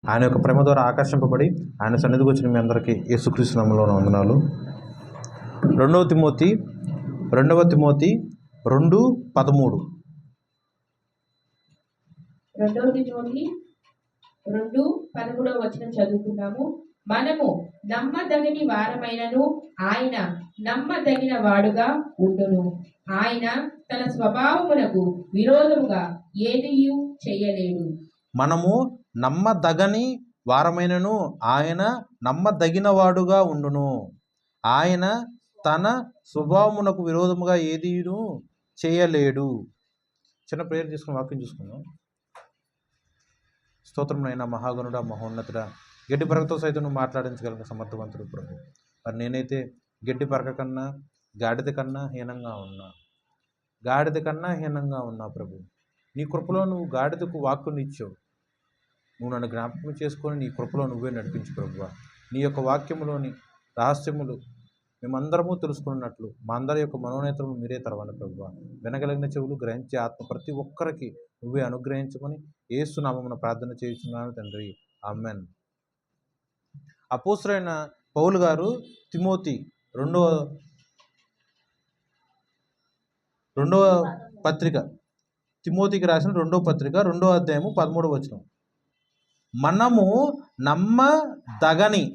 ఆయన యొక్క ప్రేమ ద్వారా ఆకర్షింపబడి ఆయన సన్నిధికి వచ్చిన మీ అందరికీ యేసుక్రీస్తు నామములో నా వందనాలు. రెండవ తిమోతి 2:13. 2 చదువుకున్నాము. మనము నమ్మదగిన వారమైనను ఆయన నమ్మదగిన వాడుగా ఉండును. ఆయన తన స్వభావమునకు విరోధముగా ఏదియు చేయలేడు. మనము నమ్మదగని వారమైనను ఆయన నమ్మదగిన వాడుగా ఉండును. ఆయన తన స్వభావమునకు విరోధముగా ఏదియును చేయలేడు. చిన్న ప్రేయర్ చేసుకుని వాక్యం చూసుకుందాం. స్తోత్రమునైనా మహాగణుడా, మహోన్నతుడా, గడ్డి పరకతో సైతం నువ్వు మాట్లాడించగలిగిన సమర్థవంతుడు ప్రభు. మరి నేనైతే గడ్డి పరక కన్నా గాడిద కన్నా హీనంగా ఉన్నా ప్రభు. నీ కృపలో నువ్వు గాడిదకు వాక్కుని ఇచ్చావు. నువ్వు నన్ను జ్ఞాపకం చేసుకొని నీ కృపలో నువ్వే నడిపించు ప్రభువా. నీ యొక్క వాక్యములోని రహస్యములు మేమందరము తెలుసుకున్నట్లు మా అందరి యొక్క మనోనేత్రము మీరే తెరవండి ప్రభువా. వినగలిగిన చెవులు గ్రహించే ఆత్మ ప్రతి ఒక్కరికి నువ్వే అనుగ్రహించమని యేసు నామమున ప్రార్థన చేయుచున్నాను తండ్రి, ఆమెన్. అపోస్తలుడైన పౌలు గారు తిమోతి రెండవ పత్రిక, తిమోతికి రాసిన 2వ పత్రిక 2వ అధ్యాయము 13వ వచనం. మనము నమ్మదగని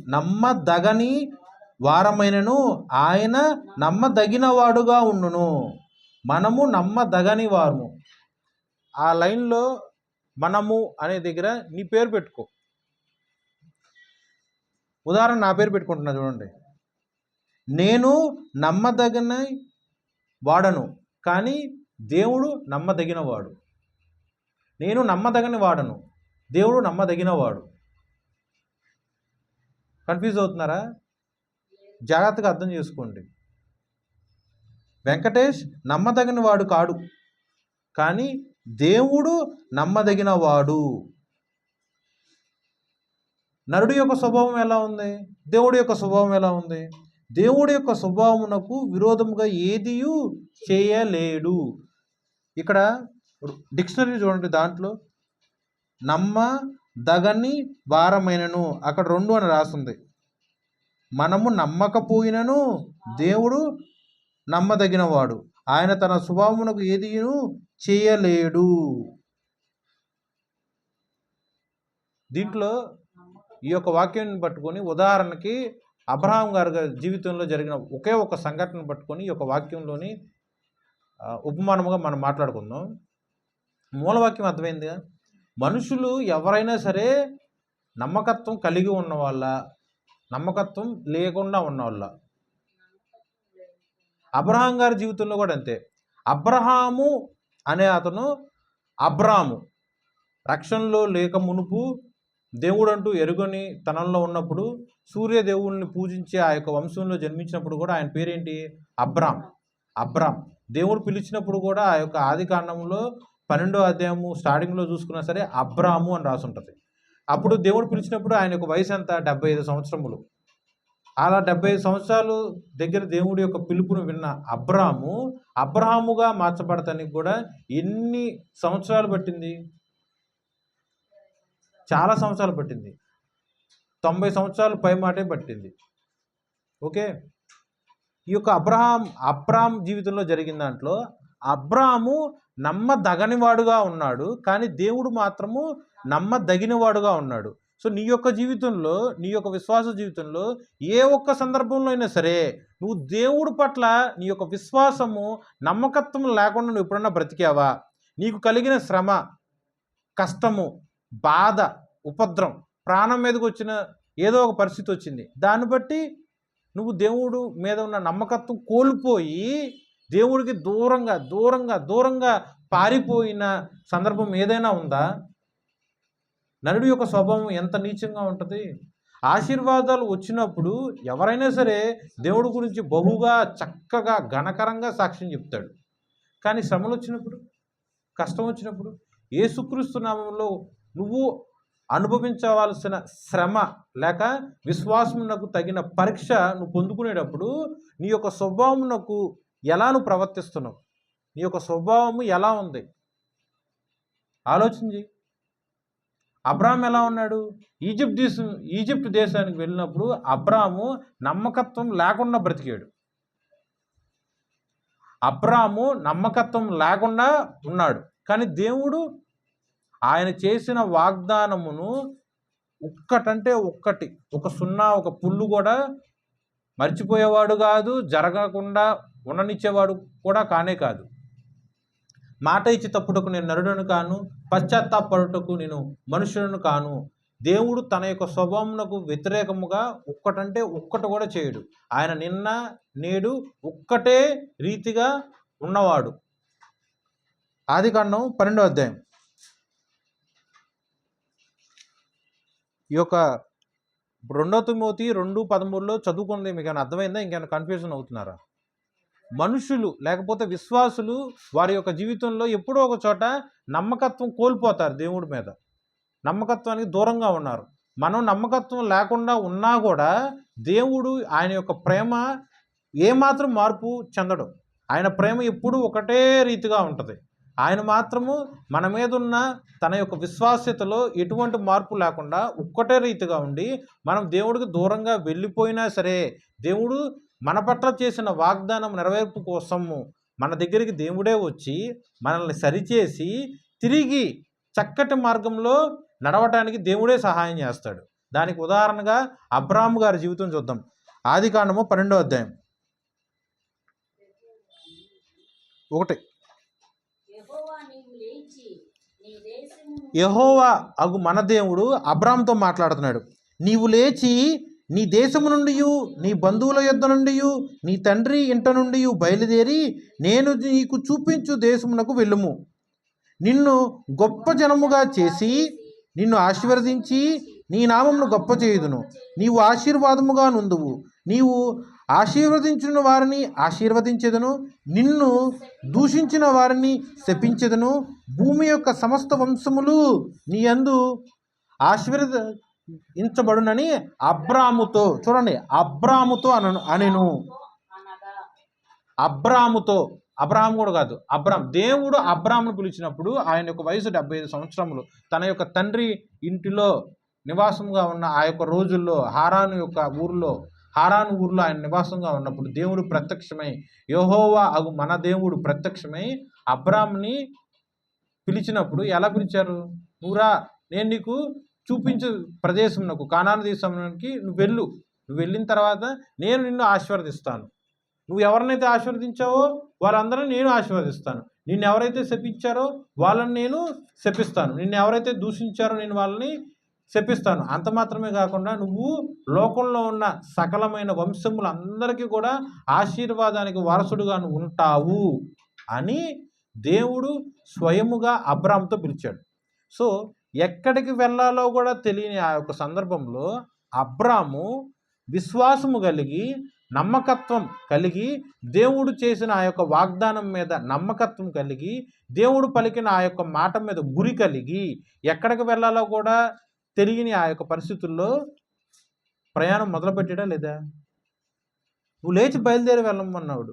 వారమైనను ఆయన నమ్మదగిన వాడుగా ఉండును. మనము నమ్మదగని వారము. ఆ లైన్లో మనము అనే దగ్గర నీ పేరు పెట్టుకో. ఉదాహరణ నా పేరు పెట్టుకుంటున్నా చూడండి. నేను నమ్మదగిన వాడను, కానీ దేవుడు నమ్మదగిన వాడు. నేను నమ్మదగని వాడను, దేవుడు నమ్మదగిన వాడు. కన్ఫ్యూజ్ అవుతున్నారా? జాగ్రత్తగా అర్థం చేసుకోండి. వెంకటేష్ నమ్మదగిన వాడు కాడు, కానీ దేవుడు నమ్మదగిన వాడు. నరుడి యొక్క స్వభావం ఎలా ఉంది? దేవుడి యొక్క స్వభావం ఎలా ఉంది? దేవుడి యొక్క స్వభావమునకు విరోధముగా ఏదియు చేయలేడు. ఇక్కడ డిక్షనరీ చూడండి, దాంట్లో నమ్మదగని వారమైనను అక్కడ 2 అని రాస్తుంది. మనము నమ్మకపోయినను దేవుడు నమ్మదగిన వాడు, ఆయన తన స్వభావమునకు ఏదియు చేయలేడు. దీంట్లో ఈ యొక్క వాక్యాన్ని పట్టుకొని ఉదాహరణకి అబ్రహాం గారి జీవితంలో జరిగిన ఒకే ఒక సంఘటన పట్టుకొని ఈ యొక్క వాక్యంలోని ఉపమానముగా మనం మాట్లాడుకుందాం. మూలవాక్యం అర్థమైందిగా. మనుషులు ఎవరైనా సరే నమ్మకత్వం కలిగి ఉన్న వాళ్ళ, నమ్మకత్వం లేకుండా ఉన్న వాళ్ళ. అబ్రహాం గారి జీవితంలో కూడా అంతే. అబ్రహాము అనే అతను అబ్రాము రక్షణలో లేక మునుపు దేవుడు అంటూ ఎరుగని తనంలో ఉన్నప్పుడు సూర్యదేవుల్ని పూజించే ఆ యొక్క వంశంలో జన్మించినప్పుడు కూడా ఆయన పేరేంటి? అబ్రాం. దేవుడు పిలిచినప్పుడు కూడా ఆ యొక్క ఆది కాండంలో 12వ అధ్యాయము స్టార్టింగ్లో చూసుకున్నా సరే అబ్రాము అని రాసి ఉంటుంది. అప్పుడు దేవుడు పిలిచినప్పుడు ఆయన యొక్క వయసు ఎంత? 75 సంవత్సరములు. అలా 75 సంవత్సరాలు దగ్గర దేవుడి యొక్క పిలుపును విన్న అబ్రహాముగా మార్చబడటానికి కూడా ఎన్ని సంవత్సరాలు పట్టింది? చాలా సంవత్సరాలు పట్టింది. 90 సంవత్సరాలు పై మాటే పట్టింది. ఓకే. ఈ యొక్క అబ్రాం జీవితంలో జరిగిన దాంట్లో అబ్రాము నమ్మదగనివాడుగా ఉన్నాడు, కానీ దేవుడు మాత్రము నమ్మదగినవాడుగా ఉన్నాడు. సో నీ యొక్క జీవితంలో, నీ యొక్క విశ్వాస జీవితంలో ఏ ఒక్క సందర్భంలో అయినా సరే నువ్వు దేవుడి పట్ల నీ యొక్క విశ్వాసము, నమ్మకత్వం లేకుండా నువ్వు ఎప్పుడన్నా బ్రతికావా? నీకు కలిగిన శ్రమ, కష్టము, బాధ, ఉపద్రవం, ప్రాణం మీదకి వచ్చిన ఏదో ఒక పరిస్థితి వచ్చింది, దాన్ని బట్టి నువ్వు దేవుడు మీద ఉన్న నమ్మకత్వం కోల్పోయి దేవుడికి దూరంగా పారిపోయిన సందర్భం ఏదైనా ఉందా? నరుడి యొక్క స్వభావం ఎంత నీచంగా ఉంటుంది. ఆశీర్వాదాలు వచ్చినప్పుడు ఎవరైనా సరే దేవుడి గురించి బహుగా చక్కగా ఘనకరంగా సాక్ష్యం చెప్తాడు. కానీ శ్రమలు వచ్చినప్పుడు, కష్టం వచ్చినప్పుడు, యేసుక్రీస్తు నామములో నువ్వు అనుభవించవలసిన శ్రమ లేక విశ్వాసమునకు తగిన పరీక్ష నువ్వు పొందుకునేటప్పుడు నీ యొక్క స్వభావమునకు ఎలా నువ్వు ప్రవర్తిస్తున్నావు, నీ యొక్క స్వభావము ఎలా ఉంది ఆలోచించి. అబ్రాహాం ఎలా ఉన్నాడు? ఈజిప్ట్ దేశానికి వెళ్ళినప్పుడు అబ్రాహాము నమ్మకత్వం లేకుండా బ్రతికాడు. అబ్రాహాము నమ్మకత్వం లేకుండా ఉన్నాడు. కానీ దేవుడు ఆయన చేసిన వాగ్దానమును ఒక్కటంటే ఒక్కటి, ఒక సున్నా ఒక పుల్లు కూడా మర్చిపోయేవాడు కాదు, జరగకుండా ఉండనిచ్చేవాడు కూడా కానే కాదు. మాట ఇచ్చి తప్పుటకు నేను నరుడను కాను, పశ్చాత్తాపడుటకు నేను మనుషులను కాను. దేవుడు తన యొక్క స్వభావమునకు వ్యతిరేకముగా ఒక్కటంటే ఒక్కటి కూడా చేయడు. ఆయన నిన్న నేడు ఒక్కటే రీతిగా ఉన్నవాడు. ఆదికాండం 12వ అధ్యాయం. ఈ యొక్క 2 తిమోతి 2:13 చదువుకున్నది మీకు ఏమైనా అర్థమైందా? ఇంకేమైనా కన్ఫ్యూజన్ అవుతున్నారా? మనుషులు లేకపోతే విశ్వాసులు వారి యొక్క జీవితంలో ఎప్పుడో ఒక చోట నమ్మకత్వం కోల్పోతారు. దేవుడి మీద నమ్మకత్వానికి దూరంగా ఉన్నారు. మనం నమ్మకత్వం లేకుండా ఉన్నా కూడా దేవుడు ఆయన యొక్క ప్రేమ ఏమాత్రం మార్పు చెందడు. ఆయన ప్రేమ ఎప్పుడూ ఒకటే రీతిగా ఉంటుంది. ఆయన మాత్రము మన మీద ఉన్న తన యొక్క విశ్వాస్యతలో ఎటువంటి మార్పు లేకుండా ఒక్కటే రీతిగా ఉండి, మనం దేవుడికి దూరంగా వెళ్ళిపోయినా సరే దేవుడు మన పట్ల చేసిన వాగ్దానం నెరవేర్పు కోసము మన దగ్గరికి దేవుడే వచ్చి మనల్ని సరిచేసి తిరిగి చక్కటి మార్గంలో నడవటానికి దేవుడే సహాయం చేస్తాడు. దానికి ఉదాహరణగా అబ్రాహాము గారి జీవితం చూద్దాం. ఆదికాండము 12వ అధ్యాయం 1. యెహోవా అగు మన దేవుడు అబ్రాహాముతో మాట్లాడుతున్నాడు. నీవు లేచి నీ దేశము నుండి, నీ బంధువుల యొద్ద నుండి, నీ తండ్రి ఇంట నుండి బయలుదేరి నేను నీకు చూపించు దేశమునకు వెళ్ళుము. నిన్ను గొప్ప జనముగా చేసి నిన్ను ఆశీర్వదించి నీ నామమును గొప్ప చేయుదును. నీవు ఆశీర్వాదముగా నుందువు. నీవు ఆశీర్వదించిన వారిని ఆశీర్వదించెదను, నిన్ను దూషించిన వారిని శపించెదను. భూమి యొక్క సమస్త వంశములు నీ యందు ఆశీర్వదించబడునని అబ్రాముతో, చూడండి, అబ్రాముతో అనెను. అబ్రాముతో, అబ్రాహాం కూడా కాదు, దేవుడు అబ్రామును పిలిచినప్పుడు ఆయన యొక్క వయసు 75 సంవత్సరములు. తన యొక్క తండ్రి ఇంటిలో నివాసంగా ఉన్న ఆ యొక్క రోజుల్లో హారాను ఊర్లో ఆయన నివాసంగా ఉన్నప్పుడు దేవుడు ప్రత్యక్షమై, యెహోవా అగు మన దేవుడు ప్రత్యక్షమై అబ్రాముని పిలిచినప్పుడు ఎలా పిలిచారు? నువ్వురా, నేను నీకు చూపించే ప్రదేశంకు, కానాను దేశానికి నువ్వు వెళ్ళిన తర్వాత నేను నిన్ను ఆశీర్వదిస్తాను. నువ్వు ఎవరినైతే ఆశీర్వదించావో వాళ్ళందరూ నేను ఆశీర్వదిస్తాను. నిన్ను ఎవరైతే శపించారో వాళ్ళని నేను శపిస్తాను. నిన్ను ఎవరైతే దూషించారో నేను వాళ్ళని శపిస్తాను. అంత మాత్రమే కాకుండా నువ్వు లోకంలో ఉన్న సకలమైన వంశములందరికీ కూడా ఆశీర్వాదానికి వారసుడుగా నువ్వు ఉంటావు అని దేవుడు స్వయముగా అబ్రాముతో పిలిచాడు. సో ఎక్కడికి వెళ్ళాలో కూడా తెలియని ఆ యొక్క సందర్భంలో అబ్రాము విశ్వాసము కలిగి, నమ్మకత్వం కలిగి, దేవుడు చేసిన ఆ యొక్క వాగ్దానం మీద నమ్మకత్వం కలిగి, దేవుడు పలికిన ఆ యొక్క మాట మీద గురి కలిగి, ఎక్కడికి వెళ్ళాలో కూడా తెలియని ఆ యొక్క పరిస్థితుల్లో ప్రయాణం మొదలుపెట్టాడా లేదా? నువ్వు లేచి బయలుదేరి వెళ్ళమన్నాడు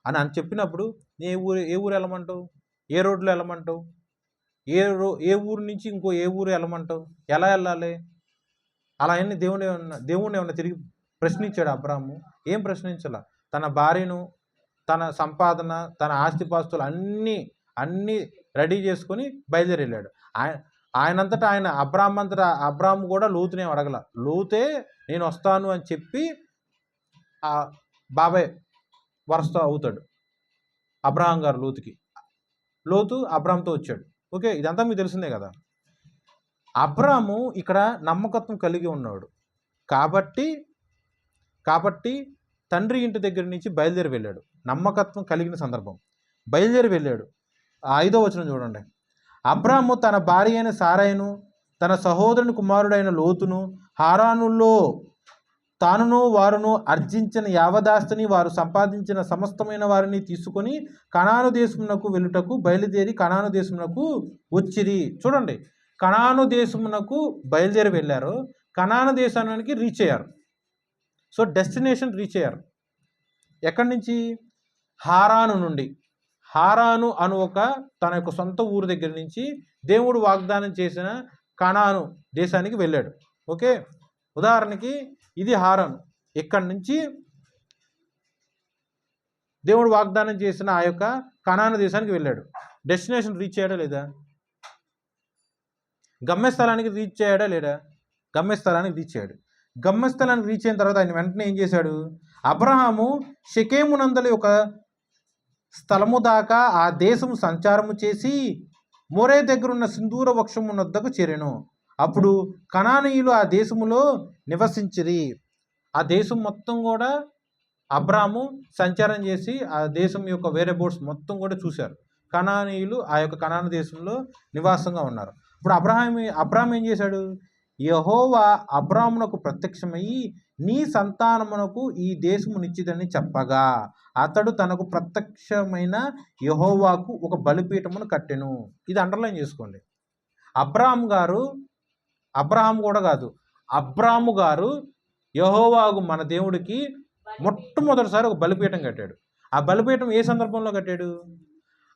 అని చెప్పినప్పుడు ఏ ఊరు వెళ్ళమంటావు? ఏ రోడ్లో వెళ్ళమంటావు? ఏ ఊరు నుంచి ఇంకో ఏ ఊరు వెళ్ళమంటావు? ఎలా వెళ్ళాలి? అలా అన్ని దేవుని ఏమన్నా తిరిగి ప్రశ్నించాడు అబ్రాహాము? ఏం ప్రశ్నించాల? తన భార్యను, తన సంపాదన, తన ఆస్తిపాస్తులు అన్నీ రెడీ చేసుకొని బయలుదేరి వెళ్ళాడు. ఆయనంతటా ఆయన అబ్రాహాము కూడా లోతునే అడగల. లోతే నేను వస్తాను అని చెప్పి ఆ బాబాయ్ వరసతో అవుతాడు అబ్రాహాం గారు లోతుకి. లోతు అబ్రాహాంతో వచ్చాడు. ఓకే, ఇదంతా మీకు తెలిసిందే కదా. అబ్రాహాము ఇక్కడ నమ్మకత్వం కలిగి ఉన్నాడు కాబట్టి తండ్రి ఇంటి దగ్గర నుంచి బయలుదేరి వెళ్ళాడు. నమ్మకత్వం కలిగిన సందర్భం, బయలుదేరి వెళ్ళాడు. 5వ వచనం చూడండి. అబ్రాహాము తన భార్య అయిన సారాయిను, తన సహోదరుని కుమారుడైన లోతును, హారానులో తానును వారును ఆర్జించిన యావదాస్తిని, వారు సంపాదించిన సమస్తమైన వారిని తీసుకొని కనాను దేశమునకు వెళ్ళుటకు బయలుదేరి కనాను దేశమునకు వచ్చిరి. చూడండి, కనాను దేశమునకు బయలుదేరి వెళ్ళారు, కనాను దేశానికి రీచ్ అయ్యారు. సో డెస్టినేషన్ రీచ్ అయ్యారు. ఎక్కడి నుంచి? హారాను నుండి. హారాను అను ఒక తన యొక్క సొంత ఊరు దగ్గర నుంచి దేవుడు వాగ్దానం చేసిన కానాను దేశానికి వెళ్ళాడు. ఓకే, ఉదాహరణకి ఇది హారాను. ఇక్కడి నుంచి దేవుడు వాగ్దానం చేసిన ఆ యొక్క కానాను దేశానికి వెళ్ళాడు. డెస్టినేషన్ రీచ్ అయ్యాడా లేదా? గమ్యస్థలానికి రీచ్ అయ్యాడా లేదా? గమ్యస్థలానికి రీచ్ అయ్యాడు. గమ్యస్థలానికి రీచ్ అయిన తర్వాత ఆయన వెంటనే ఏం చేశాడు? అబ్రహాము షెకెమునందలి ఒక స్థలము దాకా ఆ దేశము సంచారము చేసి మోరే దగ్గరున్న సింధూర వృక్షము వద్దకు చేరెను. అప్పుడు కనానీయులు ఆ దేశములో నివసించిరి. ఆ దేశం మొత్తం కూడా అబ్రాము సంచారం చేసి ఆ దేశం యొక్క వేరే బోర్డ్స్ మొత్తం కూడా చూశారు. కనానీయులు ఆ యొక్క కనాను దేశంలో నివాసంగా ఉన్నారు. ఇప్పుడు అబ్రాహాం ఏం చేశాడు? యెహోవా అబ్రామునకు ప్రత్యక్షమయ్యి నీ సంతానమునకు ఈ దేశము నిచ్చిదని చెప్పగా అతడు తనకు ప్రత్యక్షమైన యెహోవాకు ఒక బలిపీఠమును కట్టెను. ఇది అండర్లైన్ చేసుకోండి. అబ్రాము గారు యెహోవాకు మన దేవుడికి మొట్టమొదటిసారి ఒక బలిపీఠం కట్టాడు. ఆ బలిపీఠం ఏ సందర్భంలో కట్టాడు?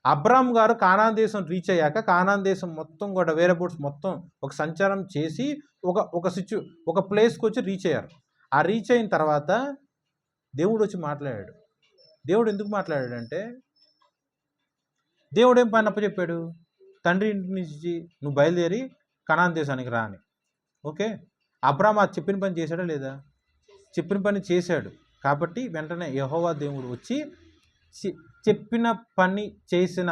అబ్రామ్ గారు కానాన్ దేశం రీచ్ అయ్యాక కానాన్ దేశం మొత్తం కూడా వేరే బోట్స్ మొత్తం ఒక సంచారం చేసి ఒక ప్లేస్కి వచ్చి రీచ్ అయ్యారు. ఆ రీచ్ అయిన తర్వాత దేవుడు వచ్చి మాట్లాడాడు. దేవుడు ఎందుకు మాట్లాడాడంటే, దేవుడు ఏం పని అప్పచెప్పాడు? తండ్రి ఇంటి నుంచి నువ్వు బయలుదేరి కనాన్ దేశానికి రా అని. ఓకే, అబ్రామ్ ఆ చెప్పిన పని చేశాడా లేదా? చెప్పిన పని చేశాడు. కాబట్టి వెంటనే యెహోవా దేవుడు వచ్చి చెప్పిన పని చేసిన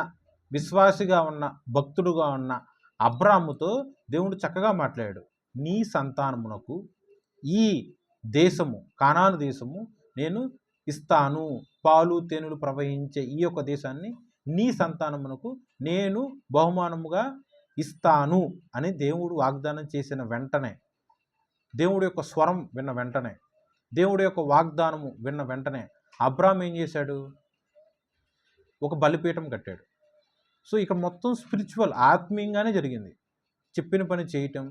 విశ్వాసిగా ఉన్న భక్తుడుగా ఉన్న అబ్రాముతో దేవుడు చక్కగా మాట్లాడాడు. నీ సంతానమునకు ఈ దేశము కానాను దేశము నేను ఇస్తాను, పాలు తేనెలు ప్రవహించే ఈ యొక్క దేశాన్ని నీ సంతానమునకు నేను బహుమానముగా ఇస్తాను అని దేవుడు వాగ్దానం చేసిన వెంటనే, దేవుడి యొక్క స్వరం విన్న వెంటనే, దేవుడి యొక్క వాగ్దానము విన్న వెంటనే అబ్రామ్ ఏం చేశాడు? ఒక బలిపీఠం కట్టాడు. సో ఇక్కడ మొత్తం స్పిరిచువల్, ఆత్మీయంగానే జరిగింది. చెప్పిన పని చేయటం,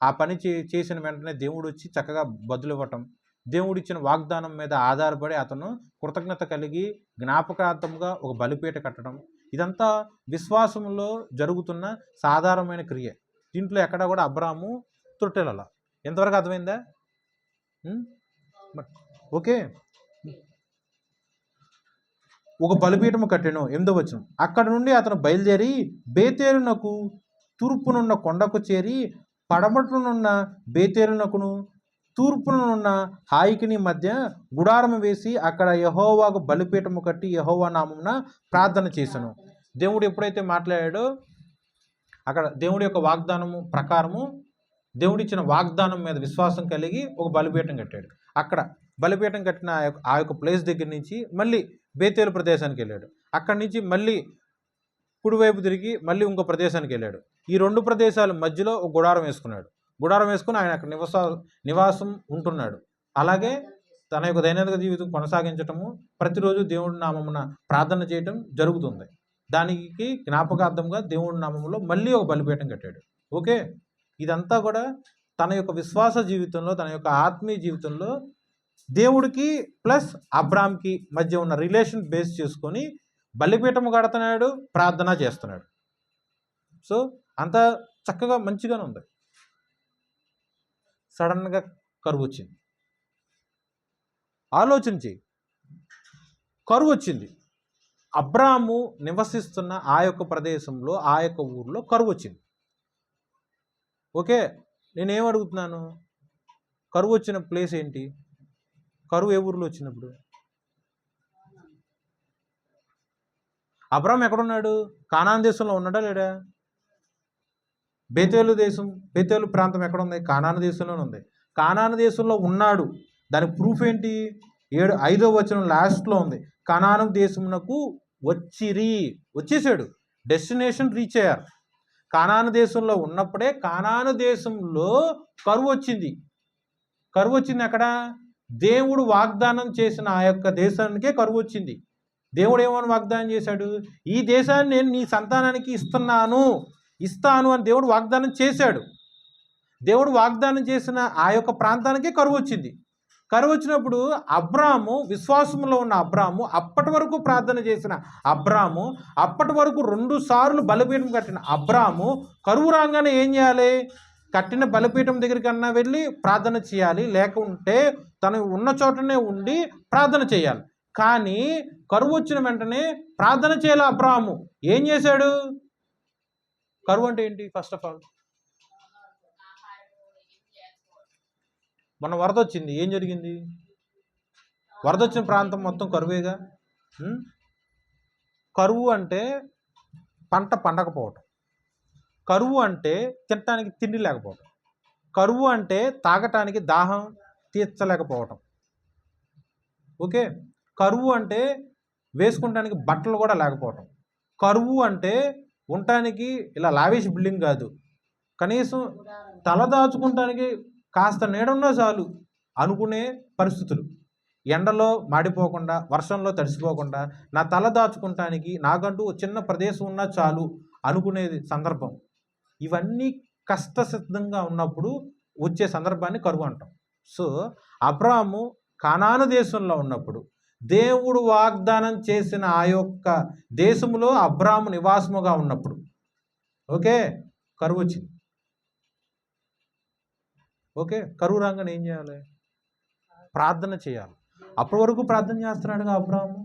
ఆ పని చేసిన వెంటనే దేవుడు వచ్చి చక్కగా బదులు ఇవ్వటం, దేవుడు ఇచ్చిన వాగ్దానం మీద ఆధారపడి అతను కృతజ్ఞత కలిగి జ్ఞాపకార్థంగా ఒక బలిపీఠ కట్టడం, ఇదంతా విశ్వాసంలో జరుగుతున్న సాధారణమైన క్రియ. దీంట్లో ఎక్కడ కూడా అబ్రాము తొట్టెలలా. ఎంతవరకు అర్థమైందా? ఓకే, ఒక బలిపీఠము కట్టెను. 8వ వచనం. అక్కడ నుండి అతను బయలుదేరి బేతేలునకు తూర్పునున్న కొండకు చేరి పడమటనున్న బేతేలునకును తూర్పునున్న హాయికిని మధ్య గుడారం వేసి అక్కడ యెహోవాకు బలిపీఠము కట్టి యెహోవా నామమున ప్రార్థన చేశాను. దేవుడు ఎప్పుడైతే మాట్లాడాడో అక్కడ దేవుడి యొక్క వాగ్దానము ప్రకారము, దేవుడిచ్చిన వాగ్దానం మీద విశ్వాసం కలిగి ఒక బలిపీఠం కట్టాడు. అక్కడ బలిపీఠం కట్టిన ఆ యొక్క ప్లేస్ దగ్గర నుంచి మళ్ళీ బేతేలు ప్రదేశానికి వెళ్ళాడు. అక్కడి నుంచి మళ్ళీ కుడివైపు తిరిగి మళ్ళీ ఇంకో ప్రదేశానికి వెళ్ళాడు. ఈ 2 ప్రదేశాల మధ్యలో ఒక గుడారం వేసుకున్నాడు. గుడారం వేసుకుని ఆయన అక్కడ నివాసం ఉంటున్నాడు. అలాగే తన యొక్క దైనందిక జీవితం కొనసాగించటము, ప్రతిరోజు దేవుడి నామమున ప్రార్థన చేయటం జరుగుతుంది. దానికి జ్ఞాపకార్థంగా దేవుడి నామములో మళ్ళీ ఒక బలిపీఠం కట్టాడు. ఓకే, ఇదంతా కూడా తన యొక్క విశ్వాస జీవితంలో, తన యొక్క ఆత్మీయ జీవితంలో దేవుడికి ప్లస్ అబ్రామ్కి మధ్య ఉన్న రిలేషన్ బేస్ చేసుకొని బలిపీఠము కడుతున్నాడు, ప్రార్థన చేస్తున్నాడు. సో అంతా చక్కగా మంచిగానే ఉంది. సడన్గా కరువు వచ్చింది. ఆలోచించి కరువు వచ్చింది. అబ్రాము నివసిస్తున్న ఆ యొక్క ప్రదేశంలో, ఆ యొక్క ఊర్లో కరువు వచ్చింది. ఓకే, నేనేం అడుగుతున్నాను? కరువు వచ్చిన ప్లేస్ ఏంటి? కరువు ఏ ఊరిలో వచ్చినప్పుడు? అబ్రామ్ ఎక్కడున్నాడు? కానాన్ దేశంలో ఉన్నాడా లేడా? బేతేలు ప్రాంతం ఎక్కడ ఉంది? కానాను దేశంలోనే ఉంది. కానాను దేశంలో ఉన్నాడు. దానికి ప్రూఫ్ ఏంటి? 5వ వచనం లాస్ట్లో ఉంది. కానాను దేశమునకు వచ్చేసాడు. డెస్టినేషన్ రీచ్ అయ్యారు. కానాను దేశంలో ఉన్నప్పుడే కానాను దేశంలో కరువు వచ్చింది. కరువు వచ్చింది ఎక్కడ? దేవుడు వాగ్దానం చేసిన ఆ యొక్క దేశానికే కరువు వచ్చింది. దేవుడు ఏమని వాగ్దానం చేశాడు? ఈ దేశాన్ని నేను నీ సంతానానికి ఇస్తాను అని దేవుడు వాగ్దానం చేశాడు. దేవుడు వాగ్దానం చేసిన ఆ యొక్క ప్రాంతానికే కరువు వచ్చింది. కరువు వచ్చినప్పుడు అబ్రాము, విశ్వాసంలో ఉన్న అబ్రాము, అప్పటి వరకు ప్రార్థన చేసిన అబ్రాము, అప్పటి వరకు 2 సార్లు బలిపీఠం కట్టిన అబ్రాము కరువు రాగానే ఏం చేయాలి? కట్టిన బలిపీఠం దగ్గరికి అన్నా వెళ్ళి ప్రార్థన చేయాలి, లేకుంటే తను ఉన్న చోటనే ఉండి ప్రార్థన చేయాలి. కానీ కరువు వచ్చిన వెంటనే ప్రార్థన చేయాలి. అబ్రాహాము ఏం చేశాడు? కరువు అంటే ఏంటి? ఫస్ట్ ఆఫ్ ఆల్ మొన్న వరద వచ్చింది, ఏం జరిగింది? వరద వచ్చిన ప్రాంతం మొత్తం కరువేగా. కరువు అంటే పంట పండకపోవటం, కరువు అంటే తినటానికి తిండి లేకపోవటం, కరువు అంటే తాగటానికి దాహం తీర్చలేకపోవటం. ఓకే, కరువు అంటే వేసుకుంటానికి బట్టలు కూడా లేకపోవటం. కరువు అంటే ఉండటానికి ఇలా లావిష్ బిల్డింగ్ కాదు, కనీసం తల దాచుకుంటానికి కాస్త నీడున్నా చాలు అనుకునే పరిస్థితులు. ఎండలో మాడిపోకుండా, వర్షంలో తడిసిపోకుండా, నా తల దాచుకుంటానికి నాకంటూ చిన్న ప్రదేశం ఉన్నా చాలు అనుకునేది సందర్భం. ఇవన్నీ కష్టసిద్ధంగా ఉన్నప్పుడు వచ్చే సందర్భాన్ని కరువు అంటాం. సో అబ్రాహాము కానాను దేశంలో ఉన్నప్పుడు దేవుడు వాగ్దానం చేసిన ఆ యొక్క దేశంలో అబ్రాహాము నివాసముగా ఉన్నప్పుడు ఓకే కరువు వచ్చింది. ఓకే, కరువు రాగానే ఏం చేయాలి? ప్రార్థన చేయాలి. అప్పటి వరకు ప్రార్థన చేస్తున్నాడుగా అబ్రాహాము,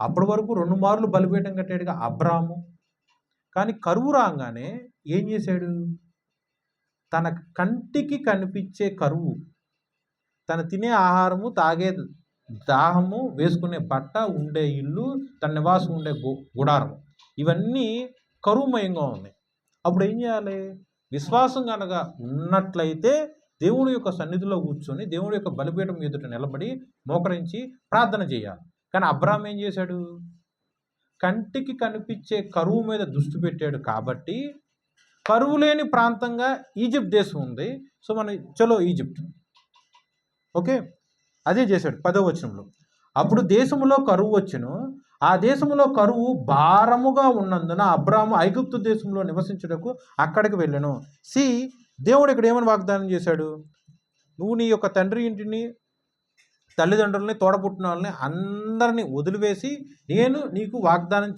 అప్పటి వరకు 2 మార్లు బలిపీఠం కట్టాడుగా అబ్రాహాము. కానీ కరువు రాగానే ఏం చేశాడు? తన కంటికి కనిపించే కరువు, తను తినే ఆహారము, తాగే దాహము, వేసుకునే బట్ట, ఉండే ఇల్లు, తన నివాసం ఉండే గుడారము, ఇవన్నీ కరువుమయంగా ఉన్నాయి. అప్పుడు ఏం చేయాలి? విశ్వాసం కనుక ఉన్నట్లయితే దేవుడి యొక్క సన్నిధిలో కూర్చొని దేవుడి యొక్క బలిపీఠం ఎదుట నిలబడి మోకరించి ప్రార్థన చేయాలి. కానీ అబ్రాహాం ఏం చేశాడు? కంటికి కనిపించే కరువు మీద దృష్టి పెట్టాడు. కాబట్టి కరువు లేని ప్రాంతంగా ఈజిప్ట్ దేశం ఉంది. సో మన చలో ఈజిప్ట్. ఓకే, అదే చేశాడు 10వ వచనంలో. అప్పుడు దేశంలో కరువు వచ్చును, ఆ దేశంలో కరువు భారముగా ఉన్నందున అబ్రాహాము ఐగుప్తు దేశంలో నివసించుటకు అక్కడికి వెళ్ళాను. దేవుడు ఇక్కడ ఏమని వాగ్దానం చేశాడు? నువ్వు నీ యొక్క తండ్రి ఇంటిని, తల్లిదండ్రులని, తోడపుట్టిన వాళ్ళని అందరినీ వదిలివేసి నేను నీకు వాగ్దానం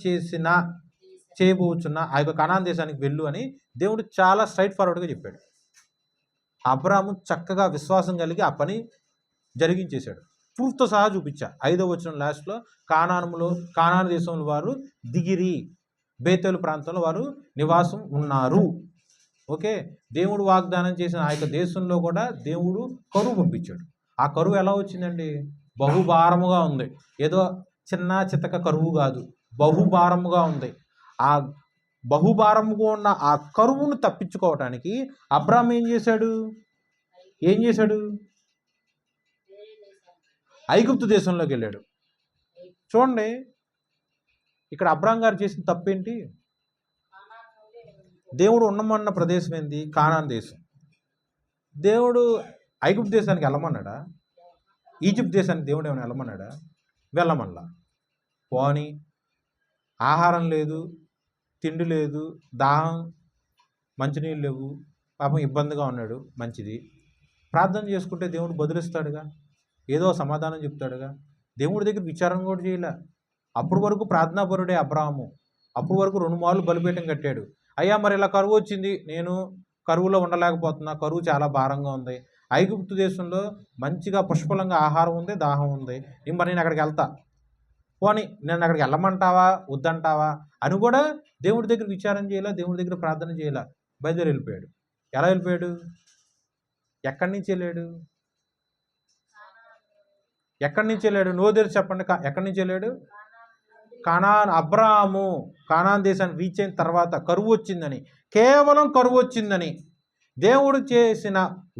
చేయబోచున్న ఆ యొక్క కనాన్ దేశానికి వెళ్ళు అని దేవుడు చాలా స్ట్రైట్ ఫార్వర్డ్గా చెప్పాడు. అబ్రాహాము చక్కగా విశ్వాసం కలిగి ఆ పని జరిగించేశాడు. ప్రూఫ్తో సహా చూపించా. 5వ వచనం లాస్ట్లో కానాను దేశంలో వారు దిగిరి, బేతేలు ప్రాంతంలో వారు నివాసం ఉన్నారు. ఓకే, దేవుడు వాగ్దానం చేసిన ఆ యొక్క దేశంలో కూడా దేవుడు కరువు పంపించాడు. ఆ కరువు ఎలా వచ్చిందండి? బహుభారముగా ఉంది. ఏదో చిన్న చితక కరువు కాదు, బహుభారముగా ఉంది. ఆ బహుభారముగా ఉన్న ఆ కరువును తప్పించుకోవటానికి అబ్రాహాం ఏం చేశాడు? ఐగుప్తు దేశంలోకి వెళ్ళాడు. చూడండి, ఇక్కడ అబ్రాహాం గారు చేసిన తప్పేంటి? దేవుడు ఉండమన్న ప్రదేశం ఏంది? కానాన్ దేశం. దేవుడు ఐగుప్తు దేశానికి వెళ్ళమన్నాడా? ఈజిప్ట్ దేశానికి దేవుడు ఏమైనా వెళ్ళమన్నాడా? వెళ్ళమల్లా. పోని ఆహారం లేదు, తిండి లేదు, దాహం, మంచినీళ్ళు లేవు, పాపం ఇబ్బందిగా ఉన్నాడు. మంచిది, ప్రార్థన చేసుకుంటే దేవుడు బదులిస్తాడుగా, ఏదో సమాధానం చెప్తాడుగా. దేవుడి దగ్గర విచారం కూడా చేయలే. అప్పటి వరకు ప్రార్థనాపరుడే అబ్రాహాము. అప్పటి వరకు 2 మార్లు బలిపీఠం కట్టాడు. అయ్యా మరి ఇలా కరువు వచ్చింది, నేను కరువులో ఉండలేకపోతున్నా, కరువు చాలా భారంగా ఉంది, ఐగుప్తు దేశంలో మంచిగా పుష్కలంగా ఆహారం ఉంది, దాహం ఉంది, మరి నేను అక్కడికి వెళ్తా, పోనీ నేను అక్కడికి వెళ్ళమంటావా వద్దంటావా అని కూడా దేవుడి దగ్గర విచారం చేయాల, దేవుడి దగ్గర ప్రార్థన చేయాల. బయలుదేరి వెళ్ళిపోయాడు. ఎలా వెళ్ళిపోయాడు? ఎక్కడి నుంచి వెళ్ళాడు? నో తెరిచి చెప్పండి. ఎక్కడి నుంచి వెళ్ళాడు? అబ్రాహాము కానాన్ దేశాన్ని రీచ్ అయిన తర్వాత కరువు వచ్చిందని, కేవలం కరువు వచ్చిందని దేవుడు చేసిన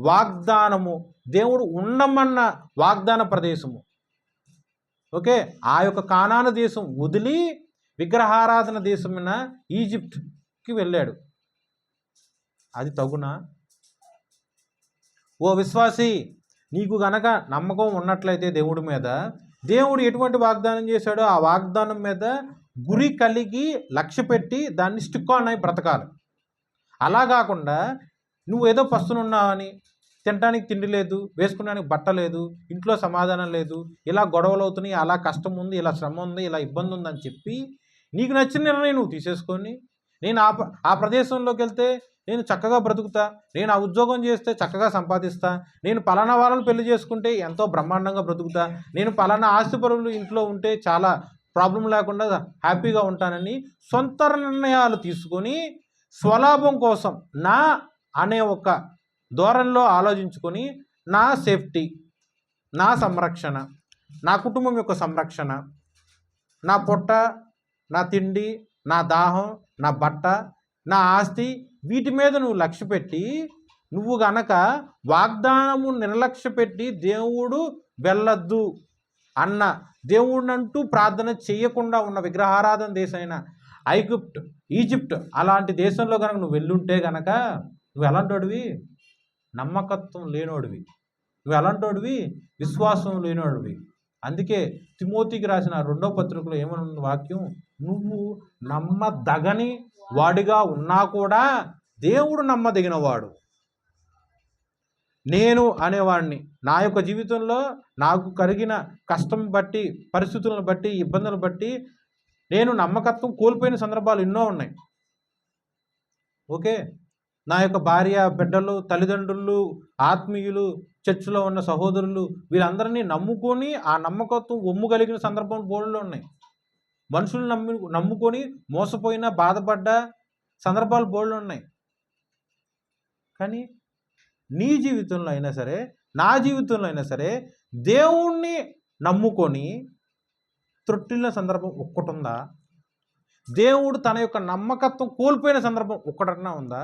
వాగ్దానము, దేవుడు ఉండమన్న వాగ్దాన ప్రదేశము. ఓకే, ఆ యొక్క కానాను దేశం వదిలి విగ్రహారాధన దేశమైన ఈజిప్ట్కి వెళ్ళాడు. అది తగునా? ఓ విశ్వాసి, నీకు గనక నమ్మకం ఉన్నట్లయితే దేవుడి మీద, దేవుడు ఎటువంటి వాగ్దానం చేశాడో ఆ వాగ్దానం మీద గురి కలిగి లక్ష్య పెట్టి దాన్ని స్టిక్ ఆన్ అయి బ్రతకాలి. అలా కాకుండా నువ్వు ఏదో పస్తునున్నావని, తినడానికి తిండి లేదు, వేసుకోవడానికి బట్ట లేదు, ఇంట్లో సమాధానం లేదు, ఇలా గొడవలు అవుతున్నాయి, అలా కష్టం ఉంది, ఇలా శ్రమ ఉంది, ఇలా ఇబ్బంది ఉందని చెప్పి నీకు నచ్చిన నిర్ణయం నువ్వు తీసేసుకొని, నేను ఆ ప్రదేశంలోకి వెళ్తే నేను చక్కగా బ్రతుకుతా, నేను ఆ ఉద్యోగం చేస్తే చక్కగా సంపాదిస్తా, నేను పలానా వాళ్ళని పెళ్లి చేసుకుంటే ఎంతో బ్రహ్మాండంగా బ్రతుకుతా, నేను పలానా ఆస్తిపరులు ఇంట్లో ఉంటే చాలా ప్రాబ్లం లేకుండా హ్యాపీగా ఉంటానని సొంత నిర్ణయాలు తీసుకొని స్వలాభం కోసం నా అనే ఒక ధోరణిలో ఆలోచించుకొని నా సేఫ్టీ, నా సంరక్షణ, నా కుటుంబం యొక్క సంరక్షణ, నా పొట్ట, నా తిండి, నా దాహం, నా బట్ట, నా ఆస్తి, వీటి మీద నువ్వు లక్ష్య పెట్టి నువ్వు గనక వాగ్దానము నిర్లక్ష్య పెట్టి దేవుడు వెళ్ళొద్దు అన్న దేవుడినంటూ ప్రార్థన చేయకుండా ఉన్న విగ్రహారాధన దేశమైన ఈజిప్ట్ అలాంటి దేశంలో కనుక నువ్వు వెళ్ళుంటే కనుక నువ్వు ఎలాంటోడివి? నమ్మకత్వం లేనోడివి. నువ్వు ఎలాంటోడివి? విశ్వాసం లేనోడివి. అందుకే తిమోతికి రాసిన 2వ పత్రికలో ఏమనుంది వాక్యం? నువ్వు నమ్మదగని వాడిగా ఉన్నా కూడా దేవుడు నమ్మదగినవాడు. నేను అనేవాడిని నా యొక్క జీవితంలో నాకు కలిగిన కష్టం బట్టి, పరిస్థితులను బట్టి, ఇబ్బందులను బట్టి నేను నమ్మకత్వం కోల్పోయిన సందర్భాలు ఎన్నో ఉన్నాయి. ఓకే, నా యొక్క భార్య, బిడ్డలు, తల్లిదండ్రులు, ఆత్మీయులు, చర్చిలో ఉన్న సహోదరులు, వీళ్ళందరినీ నమ్ముకొని ఆ నమ్మకత్వం ఒమ్ము కలిగిన సందర్భం బోర్డులో ఉన్నాయి. మనుషులు నమ్ముకొని మోసపోయిన, బాధపడ్డ సందర్భాలు బోర్డులో ఉన్నాయి. కానీ నీ జీవితంలో అయినా సరే, నా జీవితంలో అయినా సరే దేవుణ్ణి నమ్ముకొని త్రొట్టిన సందర్భం ఒక్కటి ఉందా? దేవుడు తన యొక్క నమ్మకత్వం కోల్పోయిన సందర్భం ఒక్కటన్నా ఉందా?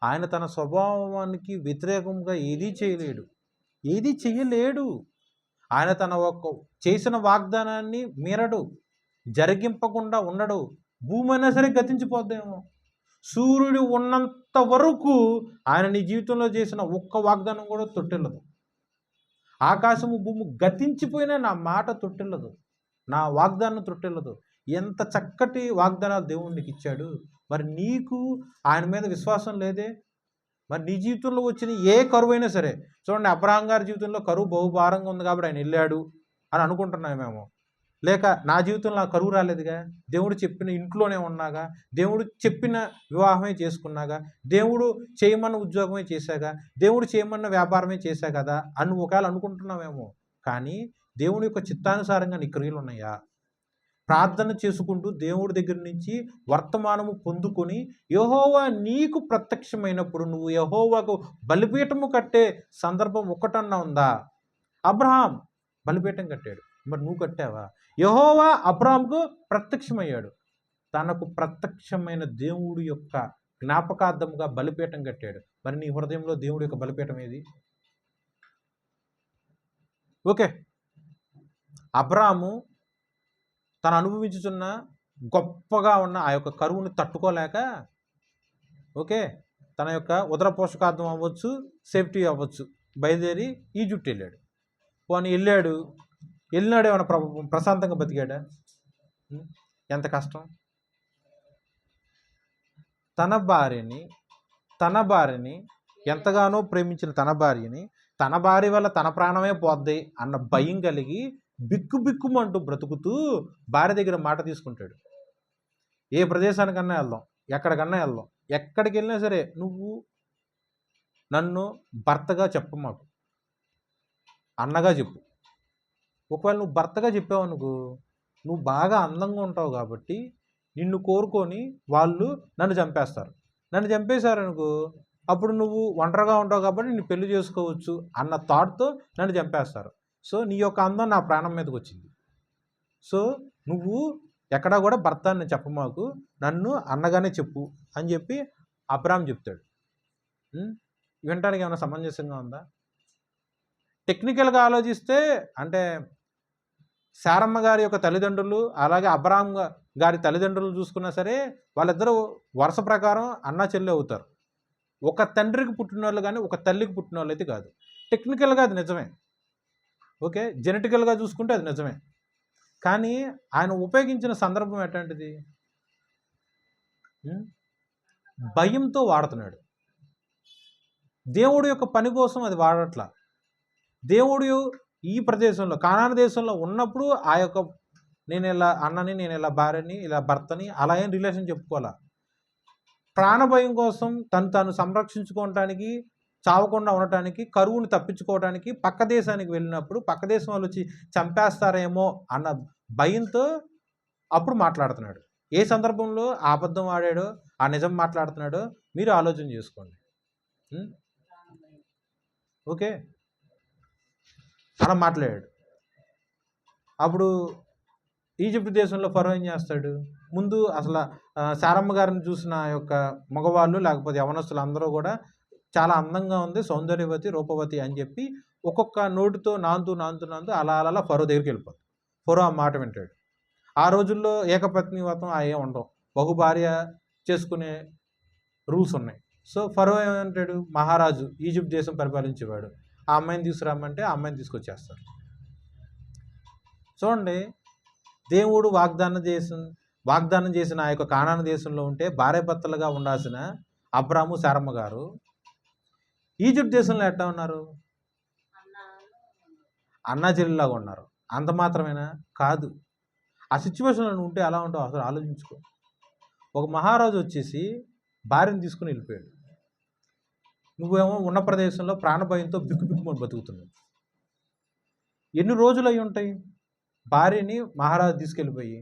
ఆయన తన స్వభావానికి వ్యతిరేకంగా ఏదీ చేయలేడు. ఆయన తన ఒక చేసిన వాగ్దానాన్ని మీరడు, జరిగింపకుండా ఉండడు. భూమి అయినా సరే గతించిపోద్దేమో, సూర్యుడు ఉన్నంత వరకు ఆయన నీ జీవితంలో చేసిన ఒక్క వాగ్దానం కూడా తొట్టిల్లదు. ఆకాశము భూమి గతించిపోయినా నా మాట తొట్టిల్లదు, నా వాగ్దానం తొట్టిల్లదు. ఎంత చక్కటి వాగ్దానాలు దేవుడికి ఇచ్చాడు. మరి నీకు ఆయన మీద విశ్వాసం లేదే? మరి నీ జీవితంలో వచ్చిన ఏ కరువు అయినా సరే, చూడండి, అబ్రహాం గారి జీవితంలో కరువు బహుభారంగా ఉంది కాబట్టి ఆయన వెళ్ళాడు అని అనుకుంటున్నాం మేము. లేక నా జీవితంలో ఆ కరువు రాలేదుగా, దేవుడు చెప్పిన ఇంట్లోనే ఉన్నాగా, దేవుడు చెప్పిన వివాహమే చేసుకున్నాగా, దేవుడు చేయమన్న ఉద్యోగమే చేశాగా, దేవుడు చేయమన్న వ్యాపారమే చేశా కదా అని ఒకవేళ అనుకుంటున్నామేమో. కానీ దేవుని యొక్క చిత్తానుసారంగా నీ క్రియలు ఉన్నాయా? ప్రార్థన చేసుకుంటూ దేవుడి దగ్గర నుంచి వర్తమానము పొందుకొని యెహోవా నీకు ప్రత్యక్షమైనప్పుడు నువ్వు యెహోవాకు బలిపీఠము కట్టే సందర్భం ఒక్కటన్నా ఉందా? అబ్రహాం బలిపీఠం కట్టాడు, మరి నువ్వు కట్టావా? యెహోవా అబ్రహాంకు ప్రత్యక్షమయ్యాడు, తనకు ప్రత్యక్షమైన దేవుడి యొక్క జ్ఞాపకార్థముగా బలిపీఠం కట్టాడు. మరి నీ హృదయంలో దేవుడి యొక్క బలిపీఠం ఏది? ఓకే, అబ్రహాము తను అనుభవించుతున్న గొప్పగా ఉన్న ఆ యొక్క కరువుని తట్టుకోలేక, ఓకే, తన యొక్క ఉదర పోషకార్థం అవ్వచ్చు, సేఫ్టీ అవ్వచ్చు, బయలుదేరి ఈజిప్ట్ వెళ్ళాడు. పోనీ వెళ్ళినాడు ఏమైనా ప్రశాంతంగా బతికాడా? ఎంత కష్టం. తన భార్యని ఎంతగానో ప్రేమించిన తన భార్య వల్ల తన ప్రాణమే పోద్ది అన్న భయం కలిగి బిక్కుమంటూ బ్రతుకుతూ భార్య దగ్గర మాట తీసుకుంటాడు. ఏ ప్రదేశానికన్నా వెళ్దాం, ఎక్కడికన్నా వెళ్దాం, ఎక్కడికి వెళ్ళినా సరే నువ్వు నన్ను భర్తగా చెప్పు, మాకు అన్నగా చెప్పు. ఒకవేళ నువ్వు భర్తగా చెప్పావు అనుకో, నువ్వు బాగా అందంగా ఉంటావు కాబట్టి నిన్ను కోరుకొని వాళ్ళు నన్ను చంపేస్తారు. నన్ను చంపేశారనుకో, అప్పుడు నువ్వు ఒంటరిగా ఉంటావు కాబట్టి నిన్ను పెళ్లి చేసుకోవచ్చు అన్న థాట్తో నన్ను చంపేస్తారు. సో నీ యొక్క అందం నా ప్రాణం మీదకి వచ్చింది. సో నువ్వు ఎక్కడా కూడా భర్త అని చెప్పమాకు, నన్ను అన్నగానే చెప్పు అని చెప్పి అబ్రాహాం చెప్తాడు. వినటానికి ఏమైనా సమంజసంగా ఉందా? టెక్నికల్గా ఆలోచిస్తే అంటే శారమ్మ గారి యొక్క తల్లిదండ్రులు అలాగే అబ్రాహాం గారి తల్లిదండ్రులు చూసుకున్నా సరే వాళ్ళిద్దరూ వరుస ప్రకారం అన్నా చెల్లి అవుతారు. ఒక తండ్రికి పుట్టిన వాళ్ళు కానీ ఒక తల్లికి పుట్టిన వాళ్ళు అయితే కాదు. టెక్నికల్గా అది నిజమే, ఓకే, జెనెటికల్గా చూసుకుంటే అది నిజమే. కానీ ఆయన ఉపయోగించిన సందర్భం ఎట్లాంటిది? భయంతో వాడుతున్నాడు. దేవుడు యొక్క పని కోసం అది వాడట్లా. దేవుడు ఈ ప్రదేశంలో కానాను దేశంలో ఉన్నప్పుడు ఆ యొక్క నేను ఇలా అన్నని, నేను ఇలా భార్యని, ఇలా భర్తని అలా ఏం రిలేషన్ చెప్పుకోవాలా. ప్రాణభయం కోసం తను సంరక్షించుకోవటానికి, చావకుండా ఉండటానికి, కరువును తప్పించుకోవడానికి పక్క దేశానికి వెళ్ళినప్పుడు పక్క దేశం వాళ్ళు వచ్చి చంపేస్తారేమో అన్న భయంతో అప్పుడు మాట్లాడుతున్నాడు. ఏ సందర్భంలో ఆ అబద్ధం ఆడాడో, ఆ నిజం మాట్లాడుతున్నాడో మీరు ఆలోచన చేసుకోండి. ఓకే, అలా మాట్లాడాడు. అప్పుడు ఈజిప్ట్ దేశంలో ఫరో ఏం చేస్తాడు? ముందు అసలు శారమ్మ గారిని చూసిన యొక్క మగవాళ్ళు లేకపోతే యవనస్తులు అందరూ కూడా చాలా అందంగా ఉంది, సౌందర్యవతి, రూపవతి అని చెప్పి ఒక్కొక్క నోటితో నాంతూ అలా ఫరో దగ్గరికి వెళ్ళిపోతుంది. ఫరో ఆ మాట వింటాడు. ఆ రోజుల్లో ఏకపత్ని వ్రతం అయ్యే ఉండవు, బహుభార్య చేసుకునే రూల్స్ ఉన్నాయి. సో ఫరో ఏమంటాడు? మహారాజు ఈజిప్ట్ దేశం పరిపాలించేవాడు, ఆ అమ్మాయిని తీసుకురామంటే ఆ అమ్మాయిని తీసుకొచ్చేస్తాడు. చూడండి, దేవుడు వాగ్దానం చేసిన ఆ యొక్క కానాను దేశంలో ఉంటే భార్యాభర్తలుగా ఉండాల్సిన అబ్రాము, శారమ్మ గారు ఈజిప్ట్ దేశంలో ఎట్లా ఉన్నారు? అన్నా చెల్లిలాగా ఉన్నారు. అంత మాత్రమేనా? కాదు. ఆ సిచ్యువేషన్లో ఉంటే ఎలా ఉంటావు అసలు ఆలోచించుకో. ఒక మహారాజు వచ్చేసి భార్యను తీసుకుని వెళ్ళిపోయాడు. నువ్వేమో ఉన్న ప్రదేశంలో ప్రాణభయంతో బిక్కుమని బతుకుతున్నావు. ఎన్ని రోజులు అయి ఉంటాయి? భార్యని మహారాజు తీసుకెళ్ళిపోయి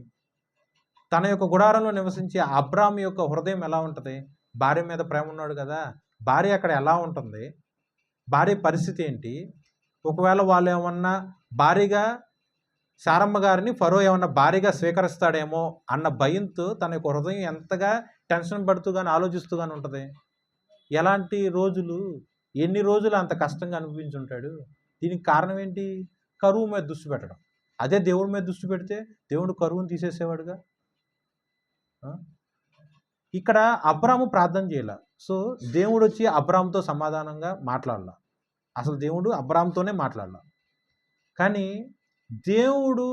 తన యొక్క గుడారంలో నివసించే అబ్రాము యొక్క హృదయం ఎలా ఉంటుంది? భార్య మీద ప్రేమ ఉన్నాడు కదా, భార్య అక్కడ ఎలా ఉంటుంది, భార్య పరిస్థితి ఏంటి? ఒకవేళ వాళ్ళు ఏమన్నా భార్యగా శారమ్మ గారిని ఫరో ఏమన్నా భార్యగా స్వీకరిస్తాడేమో అన్న భయంతో తన యొక్క హృదయం ఎంతగా టెన్షన్ పడుతూ కానీ ఆలోచిస్తూ కానీ ఉంటుంది. ఎలాంటి రోజులు, ఎన్ని రోజులు అంత కష్టంగా అనిపించుంటాడు. దీనికి కారణం ఏంటి? కరువు మీద దృష్టి పెట్టడం. అదే దేవుడి మీద దృష్టి పెడితే దేవుడు కరువును తీసేసేవాడుగా. ఇక్కడ అబ్రాము ప్రార్థన చేయాల. సో దేవుడు వచ్చి అబ్రాముతో సమాధానంగా మాట్లాడాల. అసలు దేవుడు అబ్రాముతోనే మాట్లాడాల. కానీ దేవుడు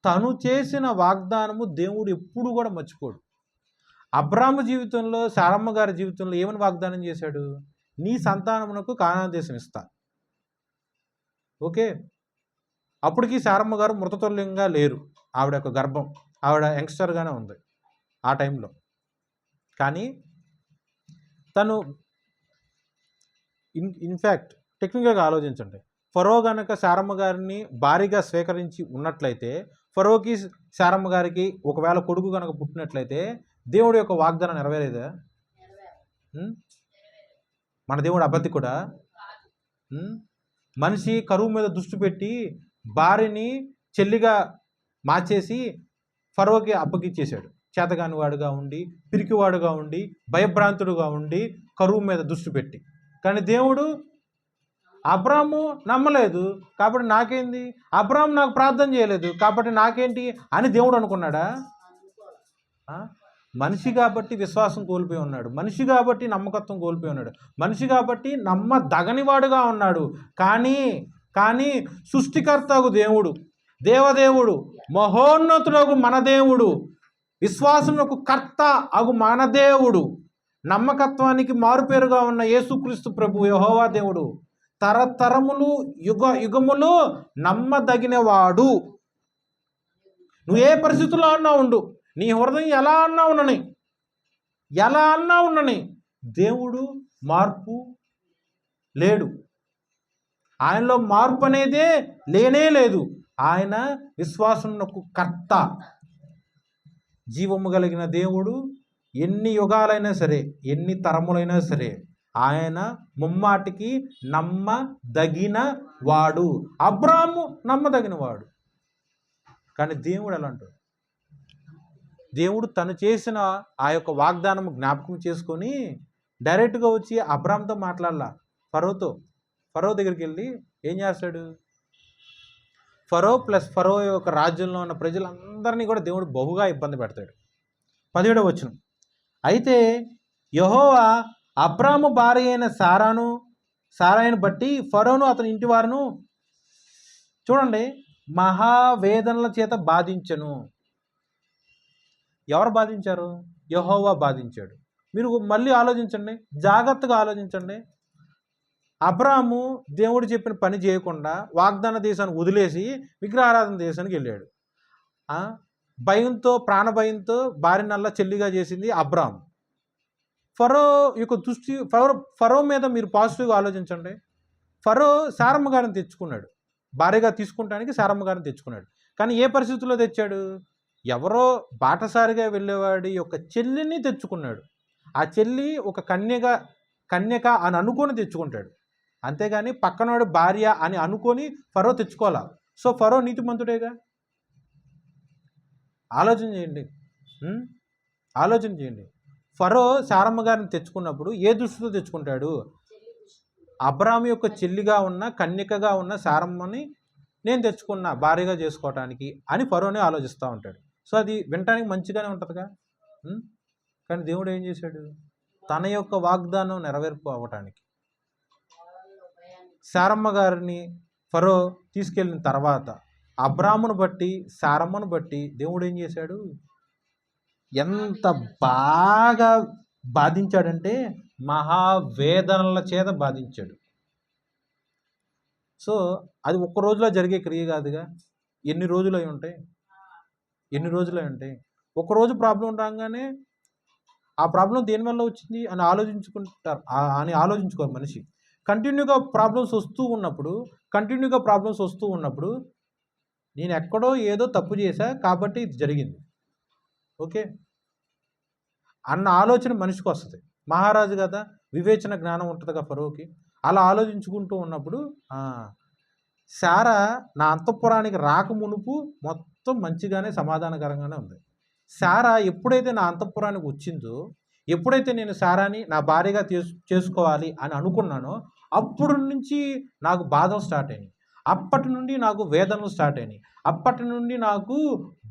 తను చేసిన వాగ్దానము దేవుడు ఎప్పుడు కూడా మర్చిపోడు. అబ్రాము జీవితంలో, శారమ్మ గారి జీవితంలో ఏమని వాగ్దానం చేశాడు? నీ సంతానమునకు కానాను దేశం ఇస్తా. ఓకే, అప్పటికి శారమ్మ గారు మృతతుల్యంగా లేరు. ఆవిడ యొక్క గర్భం, ఆవిడ యంగ్స్టర్గానే ఉంది ఆ టైంలో. కానీ తను ఇన్ఫ్యాక్ట్ టెక్నికల్గా ఆలోచించండి, ఫరో గనక శారమ్మ గారిని భారీగా స్వీకరించి ఉన్నట్లయితే, ఫరోకి శారమ్మ గారికి ఒకవేళ కొడుకు కనుక పుట్టినట్లయితే దేవుడి యొక్క వాగ్దానం నెరవేరేదా? మన దేవుడు అబద్ధికుడా? మనిషి కరువు మీద దృష్టి పెట్టి భార్యని చెల్లిగా మార్చేసి ఫరోకి అప్పగిచ్చేశాడు. చేతగాని వాడుగా ఉండి, పిరికివాడుగా ఉండి, భయభ్రాంతుడుగా ఉండి, కరువు మీద దృష్టి పెట్టి. కానీ దేవుడు అబ్రాము నమ్మలేదు కాబట్టి నాకేంది, అబ్రాము నాకు ప్రార్థన చేయలేదు కాబట్టి నాకేంటి అని దేవుడు అనుకున్నాడా? మనిషి కాబట్టి విశ్వాసం కోల్పోయి ఉన్నాడు, మనిషి కాబట్టి నమ్మకత్వం కోల్పోయి ఉన్నాడు, మనిషి కాబట్టి నమ్మదగనివాడుగా ఉన్నాడు. కానీ సృష్టికర్తకు దేవుడు, దేవదేవుడు, మహోన్నతుడగు మన దేవుడు, విశ్వాసమునకు కర్త అగు మన దేవుడు, నమ్మకత్వానికి మారుపేరుగా ఉన్న యేసుక్రీస్తు ప్రభు యెహోవా దేవుడు, తరతరములు యుగములు నమ్మదగినవాడు. నువ్వు ఏ పరిస్థితుల్లో అన్నా ఉండు, నీ హృదయం ఎలా అన్నా ఉండని దేవుడు మార్పు లేడు. ఆయనలో మార్పు అనేదే లేనే లేదు. ఆయన విశ్వాసమునకు కర్త, జీవము కలిగిన దేవుడు. ఎన్ని యుగాలైనా సరే, ఎన్ని తరములైనా సరే ఆయన ముమ్మాటికి నమ్మదగిన వాడు. అబ్రాము నమ్మదగిన వాడు. కానీ దేవుడు ఎలాంటి దేవుడు? తను చేసిన ఆ యొక్క వాగ్దానం జ్ఞాపకం చేసుకొని డైరెక్ట్గా వచ్చి అబ్రామ్తో మాట్లాడాల. ఫరో దగ్గరికి వెళ్ళి ఏం చేస్తాడు? ఫరో యొక్క రాజ్యంలో ఉన్న ప్రజలందరినీ కూడా దేవుడు బహుగా ఇబ్బంది పెడతాడు. 17వ వచనం, అయితే యెహోవా అబ్రాము భార్య అయిన సారాయిని బట్టి ఫరోను అతని ఇంటి వారును చూడండి మహావేదనల చేత బాధించను. ఎవరు బాధించారు? యెహోవా బాధించాడు. మీరు మళ్ళీ ఆలోచించండి, జాగ్రత్తగా ఆలోచించండి. అబ్రాము దేవుడు చెప్పిన పని చేయకుండా వాగ్దాన దేశాన్ని వదిలేసి విగ్రహారాధన దేశానికి వెళ్ళాడు. భయంతో, ప్రాణభయంతో భార్యనల్లా చెల్లిగా చేసింది అబ్రాము. ఫరో యొక్క దృష్టి ఫరో మీద మీరు పాజిటివ్గా ఆలోచించండి. ఫరో శారమ్మ గారిని తెచ్చుకున్నాడు, భార్యగా తీసుకుంటానికి శారమ్మ గారిని తెచ్చుకున్నాడు. కానీ ఏ పరిస్థితుల్లో తెచ్చాడు? ఎవరో బాటసారిగా వెళ్ళేవాడి యొక్క చెల్లిని తెచ్చుకున్నాడు. ఆ చెల్లి ఒక కన్యక అని అనుకొని తెచ్చుకుంటాడు, అంతేగాని పక్కనోడు భార్య అని అనుకొని ఫరో తెచ్చుకోవాలా. సో ఫరో నీతిమంతుడేగా. ఆలోచన చేయండి, ఆలోచన చేయండి. ఫరో శారమ్మ గారిని తెచ్చుకున్నప్పుడు ఏ దృష్టితో తెచ్చుకుంటాడు? అబ్రాహాము యొక్క చెల్లిగా ఉన్న కన్యకగా ఉన్న శారమ్మని నేను తెచ్చుకున్నా భార్యగా చేసుకోవటానికి అని ఫరోనే ఆలోచిస్తూ ఉంటాడు. సో అది వినటానికి మంచిగానే ఉంటుందిగా. కానీ దేవుడు ఏం చేశాడు? తన యొక్క వాగ్దానం నెరవేర్పు అవ్వటానికి శారమ్మ గారిని ఫరో తీసుకెళ్ళిన తర్వాత అబ్రాహామును బట్టి శారమ్మను బట్టి దేవుడు ఏం చేశాడు? ఎంత బాగా బాధించాడంటే మహావేదనల చేత బాధించాడు. సో అది ఒక్క రోజులో జరిగే క్రియ కాదుగా. ఎన్ని రోజులు అయి ఉంటాయి? ఒక్కరోజు ప్రాబ్లం రాగానే ఆ ప్రాబ్లం దేనివల్ల వచ్చింది అని ఆలోచించుకోరు మనిషి. కంటిన్యూగా ప్రాబ్లమ్స్ వస్తూ ఉన్నప్పుడు నేను ఎక్కడో ఏదో తప్పు చేశా కాబట్టి ఇది జరిగింది, ఓకే అన్న ఆలోచన మనిషికి వస్తుంది. మహారాజు కదా, వివేచన జ్ఞానం ఉంటుందిగా ఫరోకి. అలా ఆలోచించుకుంటూ ఉన్నప్పుడు శారా నా అంతఃపురానికి రాక మునుపు మొత్తం మంచిగానే సమాధానకరంగానే ఉంది. శారా ఎప్పుడైతే నా అంతఃపురానికి వచ్చిందో, ఎప్పుడైతే నేను శారాని నా భార్యగా చేసుకోవాలి అని అనుకున్నానో అప్పుడు నుంచి నాకు బాధలు స్టార్ట్ అయినాయి. అప్పటి నుండి నాకు వేదనలు స్టార్ట్ అయినాయి. అప్పటి నుండి నాకు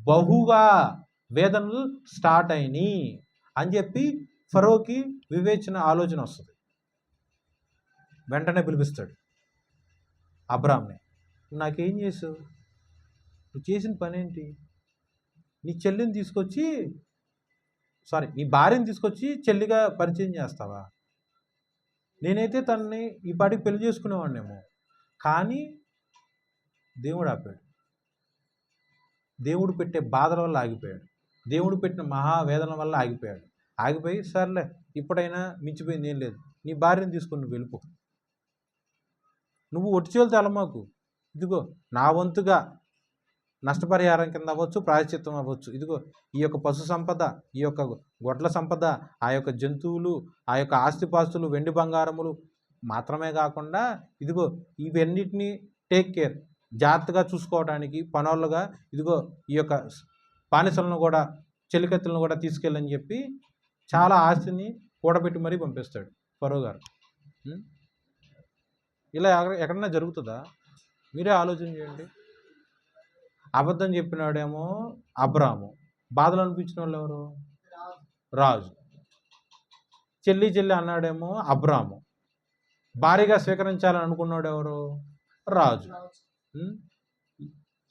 బహుగా వేదనలు స్టార్ట్ అయినాయి అని చెప్పి ఫరోకి వివేచన ఆలోచన వస్తుంది. వెంటనే పిలిపిస్తాడు అబ్రామ్ని. నాకేం చేసావు? నువ్వు చేసిన పని ఏంటి? నీ భార్యని తీసుకొచ్చి చెల్లిగా పరిచయం చేస్తావా? నేనైతే తనని ఈ పాటికి పెళ్లి చేసుకునేవాడినేమో. కానీ దేవుడు ఆపాడు. దేవుడు పెట్టే బాధల వల్ల ఆగిపోయాడు. దేవుడు పెట్టిన మహావేదన వల్ల ఆగిపోయి సర్లే ఇప్పుడైనా మించిపోయింది ఏం లేదు, నీ భార్యను తీసుకొని నువ్వు వెళ్ళిపో. నువ్వు ఒట్టి చేతులతో వెళ్ళమాకు. ఇదిగో నా వంతుగా నష్టపరిహారం కింద అవ్వచ్చు, ప్రాయశ్చిత్తం అవ్వచ్చు. ఇదిగో ఈ యొక్క పశు సంపద, ఈ యొక్క గొడ్ల సంపద, ఆ యొక్క జంతువులు, ఆ యొక్క ఆస్తిపాస్తులు, వెండి బంగారములు మాత్రమే కాకుండా ఇదిగో ఇవన్నిటినీ టేక్ కేర్, జాగ్రత్తగా చూసుకోవడానికి పనోళ్ళుగా ఇదిగో ఈ యొక్క బానిసలను కూడా, చెలికత్తులను కూడా తీసుకెళ్ళని చెప్పి చాలా ఆస్తిని కూడబెట్టి మరీ పంపిస్తాడు ఫరో గారు. ఇలా ఎక్కడన్నా జరుగుతుందా? మీరే ఆలోచన చేయండి. అబద్ధం చెప్పినాడేమో అబ్రాము, బాధలు అనిపించిన వాళ్ళు ఎవరు? రాజు. చెల్లి అన్నాడేమో అబ్రాము, భారీగా స్వీకరించాలని అనుకున్నాడు ఎవరు? రాజు.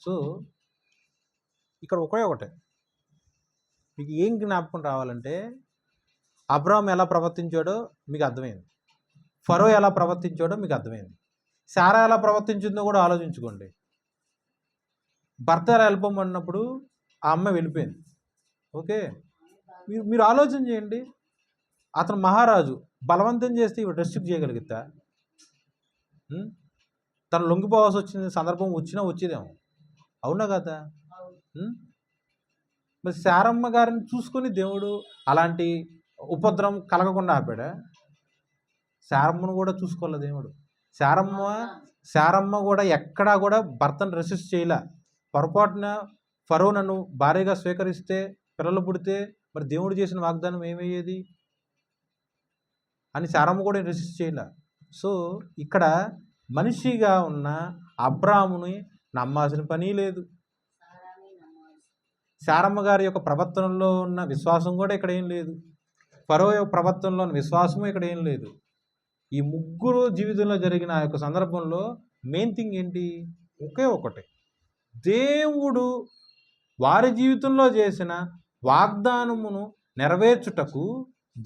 సో ఇక్కడ ఒకటే మీకు ఏం జ్ఞాపకం రావాలంటే, అబ్రాము ఎలా ప్రవర్తించాడో మీకు అర్థమైంది, ఫరో ఎలా ప్రవర్తించాడో మీకు అర్థమైంది, శారా ఎలా ప్రవర్తించిందో కూడా ఆలోచించుకోండి. భర్త వెళ్ళిపోమన్నప్పుడు ఆ అమ్మాయి వెళ్ళిపోయింది, ఓకే. మీరు ఆలోచన చేయండి. అతను మహారాజు, బలవంతం చేస్తే ఇవి రెస్ట్రిక్ట్ చేయగలుగుతా? తను లొంగిపోవాల్సి వచ్చిన సందర్భం వచ్చేదేమో, అవునా కదా? మరి శారమ్మ గారిని చూసుకొని దేవుడు అలాంటి ఉపద్రవం కలగకుండా ఆపాడా? శారమ్మను కూడా చూసుకోవాలి దేవుడు. శారమ్మ కూడా ఎక్కడా కూడా భర్తను రెసిస్ట్ చేయలే. పొరపాటున ఫరో నన్ను భార్యగా స్వీకరిస్తే, పిల్లలు పుడితే మరి దేవుడు చేసిన వాగ్దానం ఏమయ్యేది అని శారమ్మ కూడా రెసిస్ట్ చేయలే. సో ఇక్కడ మనిషిగా ఉన్న అబ్రాముని నమ్మాల్సిన పని లేదు. శారమ్మ గారి యొక్క ప్రవర్తనలో ఉన్న విశ్వాసం కూడా ఇక్కడ ఏం లేదు. ఫరో యొక్క ప్రవర్తనలో ఉన్న విశ్వాసము ఇక్కడ ఏం లేదు. ఈ ముగ్గురు జీవితంలో జరిగిన ఆ యొక్క సందర్భంలో మెయిన్ థింగ్ ఏంటి? ఒకే ఒకటి, దేవుడు వారి జీవితంలో చేసిన వాగ్దానమును నెరవేర్చుటకు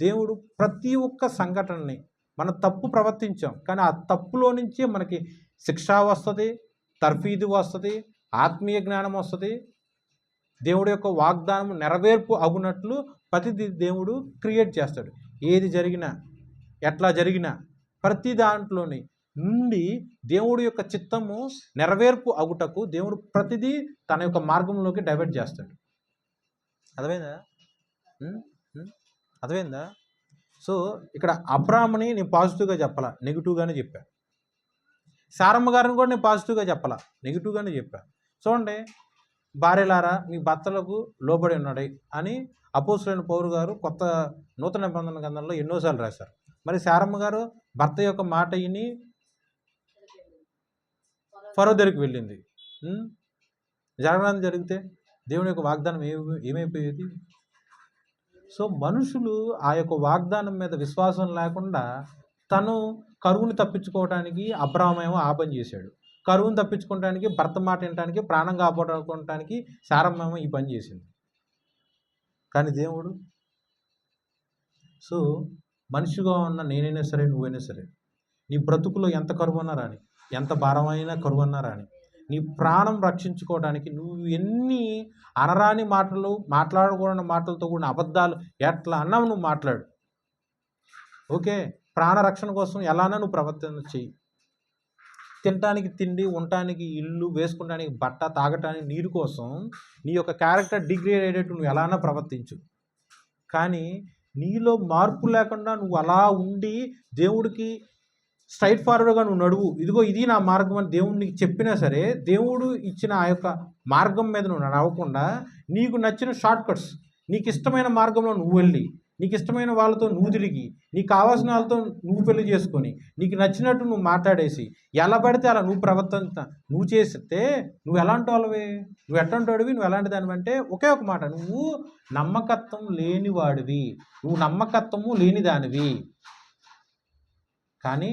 దేవుడు ప్రతి ఒక్క సంఘటనని, మనం తప్పు ప్రవర్తించాం కానీ ఆ తప్పులో నుంచే మనకి శిక్ష వస్తుంది, తర్ఫీదు వస్తుంది, ఆత్మీయ జ్ఞానం వస్తుంది. దేవుడి యొక్క వాగ్దానం నెరవేర్పు అగునట్లు ప్రతిదీ దేవుడు క్రియేట్ చేస్తాడు. ఏది జరిగినా ఎట్లా జరిగినా ప్రతి దాంట్లోని నుండి దేవుడి యొక్క చిత్తము నెరవేర్పు అగుటకు దేవుడు ప్రతిదీ తన యొక్క మార్గంలోకి డైవర్ట్ చేస్తాడు. అర్థమైందా? అర్థమైందా? సో ఇక్కడ అబ్రాహాముని నేను పాజిటివ్గా చెప్పాలా, నెగిటివ్గానే చెప్పాను. సారమ్మ గారిని కూడా నేను పాజిటివ్గా చెప్పాలా, నెగిటివ్గానే చెప్పాను. చూడండి, భార్యలారా మీ భర్తలకు లోబడి ఉన్నాడు అని అపోస్తులైన పౌలు గారు కొత్త నూతన నిబంధన గ్రంథంలో ఎన్నోసార్లు రాశారు. మరి సారమ్మ గారు భర్త యొక్క మాట విని ఫరో దగ్గరికి వెళ్ళింది. జరగడానికి జరిగితే దేవుని యొక్క వాగ్దానం ఏమైపోయేది? సో మనుషులు ఆ యొక్క వాగ్దానం మీద విశ్వాసం లేకుండా తను కరువును తప్పించుకోవడానికి అబ్రాహామేమో ఆ పని చేశాడు. కరువును తప్పించుకోవడానికి, భర్త మాట వినడానికి, ప్రాణం కాపాడుకోవడానికి సారమ్మేమో ఈ పని చేసింది. కానీ దేవుడు, సో మనిషిగా ఉన్న నేనైనా సరే, నువ్వైనా సరే, నీ బ్రతుకులో ఎంత కరువు అన్నా రాని, ఎంత భారమైనా కరువు అన్నా రాని, నీ ప్రాణం రక్షించుకోవడానికి నువ్వు ఎన్ని అనరాని మాటలు, మాట్లాడకూడని మాటలతో కూడిన అబద్ధాలు ఎట్లా అన్నావు నువ్వు మాట్లాడు. ఓకే, ప్రాణ రక్షణ కోసం ఎలానా నువ్వు ప్రవర్తన చెయ్యి. తినడానికి తిండి, ఉండటానికి ఇల్లు, వేసుకోవడానికి బట్ట, తాగటానికి నీరు కోసం నీ యొక్క క్యారెక్టర్ డిగ్రేడ్ అయ్యేటట్టు నువ్వు ఎలానా ప్రవర్తించు. కానీ నీలో మార్పు లేకుండా నువ్వు అలా ఉండి దేవుడికి స్ట్రైట్ ఫార్వర్డ్గా నువ్వు నడువు, ఇదిగో ఇది నా మార్గం అని దేవుడు నీకు చెప్పినా సరే, దేవుడు ఇచ్చిన ఆ యొక్క మార్గం మీద నువ్వు నడవకుండా నీకు నచ్చిన షార్ట్ కట్స్, నీకు ఇష్టమైన మార్గంలో నువ్వు వెళ్ళి, నీకు ఇష్టమైన వాళ్ళతో నువ్వు తిరిగి, నీకు కావాల్సిన వాళ్ళతో నువ్వు పెళ్లి చేసుకొని, నీకు నచ్చినట్టు నువ్వు మాట్లాడేసి, ఎలా పడితే అలా నువ్వు ప్రవర్తన నువ్వు చేస్తే నువ్వు ఎలాంటి వాళ్ళవి, నువ్వు ఎట్లాంటి వాడివి, నువ్వు ఎలాంటి దానివి అంటే ఒకే ఒక మాట, నువ్వు నమ్మకత్వం లేని వాడివి, నువ్వు నమ్మకత్వము లేని దానివి. కానీ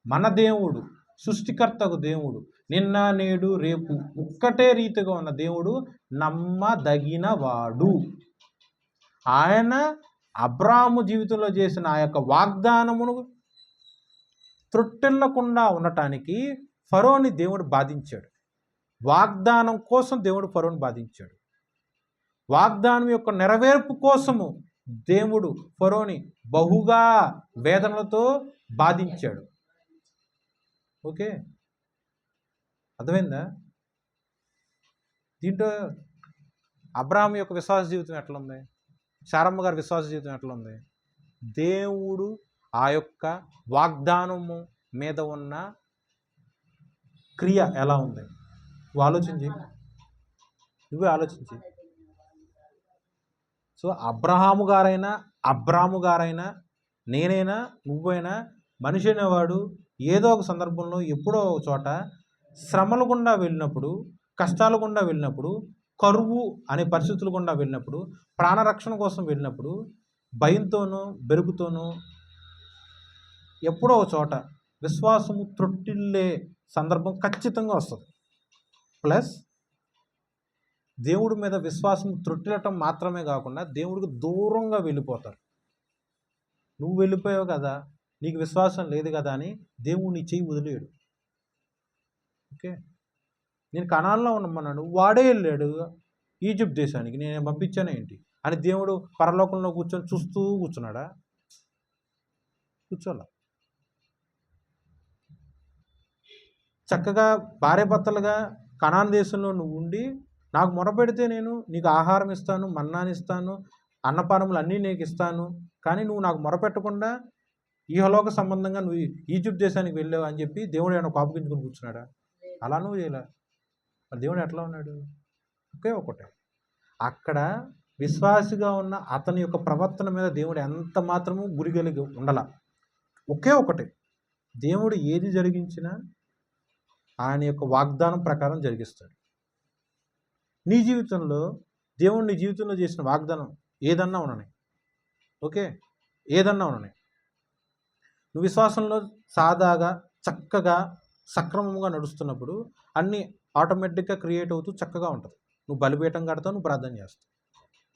మన దేవుడు, సృష్టికర్తకు దేవుడు, నిన్న నేడు రేపు ఒక్కటే రీతిగా ఉన్న దేవుడు నమ్మదగిన వాడు. ఆయన అబ్రాహాము జీవితంలో చేసిన ఆ యొక్క వాగ్దానమును త్రొట్టెల్లకుండా ఉండటానికి ఫరోని దేవుడు బాధించాడు. వాగ్దానం కోసం దేవుడు ఫరోని బాధించాడు. వాగ్దానం యొక్క నెరవేర్పు కోసము దేవుడు ఫరోని బహుగా వేదనలతో బాధించాడు. ఓకే, అర్థమైందా? దీంట్లో అబ్రాహాము యొక్క విశ్వాస జీవితం ఎట్లా ఉంది, శారమ్మ గారి విశ్వాస జీవితం ఎట్లా ఉంది? దేవుడు ఆ యొక్క వాగ్దానము మీద ఉన్న క్రియ ఎలా ఉంది? నువ్వు ఆలోచించి, నువ్వే ఆలోచించి. సో అబ్రాహాము గారైనా నేనైనా నువ్వైనా మనిషి అనేవాడు ఏదో ఒక సందర్భంలో ఎప్పుడో ఒక చోట శ్రమలు గుండా వెళ్ళినప్పుడు, కష్టాలు గుండా వెళ్ళినప్పుడు, కరువు అనే పరిస్థితులు గుండా వెళ్ళినప్పుడు, ప్రాణరక్షణ కోసం వెళ్ళినప్పుడు, భయంతోనూ బెరుగుతోనూ ఎప్పుడో ఒక చోట విశ్వాసము త్రొట్టిల్లే సందర్భం ఖచ్చితంగా వస్తుంది. ప్లస్ దేవుడి మీద విశ్వాసం త్రొట్టిల్లటం మాత్రమే కాకుండా దేవుడికి దూరంగా వెళ్ళిపోతారు. నువ్వు వెళ్ళిపోయావు కదా, నీకు విశ్వాసం లేదు కదా అని దేవుడు నీ చెయ్యి వదిలేడు. ఓకే, నేను కనాల్లో ఉండమన్నాడు, వాడే వెళ్ళాడు ఈజిప్ట్ దేశానికి, నేను పంపించాను ఏంటి అని దేవుడు పరలోకంలో కూర్చొని చూస్తూ కూర్చున్నాడా? కూర్చోలా. చక్కగా భార్యాభర్తలుగా కనాన్ దేశంలో నువ్వు ఉండి, నాకు మొరపెడితే నేను నీకు ఆహారం ఇస్తాను, మన్నానిస్తాను, అన్నపానములు అన్నీ నీకు ఇస్తాను, కానీ నువ్వు నాకు మొరపెట్టకుండా ఈహలోక సంబంధంగా నువ్వు ఈజిప్ట్ దేశానికి వెళ్ళావు అని చెప్పి దేవుడు ఏమైనా కోపగించుకొని కూర్చున్నాడా? అలా నువ్వు చేయలే. మరి దేవుడు ఎట్లా ఉన్నాడు? ఒకే ఒకటే, అక్కడ విశ్వాసిగా ఉన్న అతని యొక్క ప్రవర్తన మీద దేవుడు ఎంత మాత్రము గురి కలిగి ఉండాల. ఒకే ఒకటే, దేవుడు ఏది జరిగించినా ఆయన యొక్క వాగ్దానం ప్రకారం జరిగిస్తాడు. నీ జీవితంలో దేవుడు నీ జీవితంలో చేసిన వాగ్దానం ఏదన్నా ఉండని, ఓకే, ఏదన్నా ఉండని, నువ్వు విశ్వాసంలో సాదాగా చక్కగా సక్రమంగా నడుస్తున్నప్పుడు అన్నీ ఆటోమేటిక్గా క్రియేట్ అవుతూ చక్కగా ఉంటుంది. నువ్వు బలిపీఠం కడతావు, నువ్వు ప్రార్థన చేస్తావు.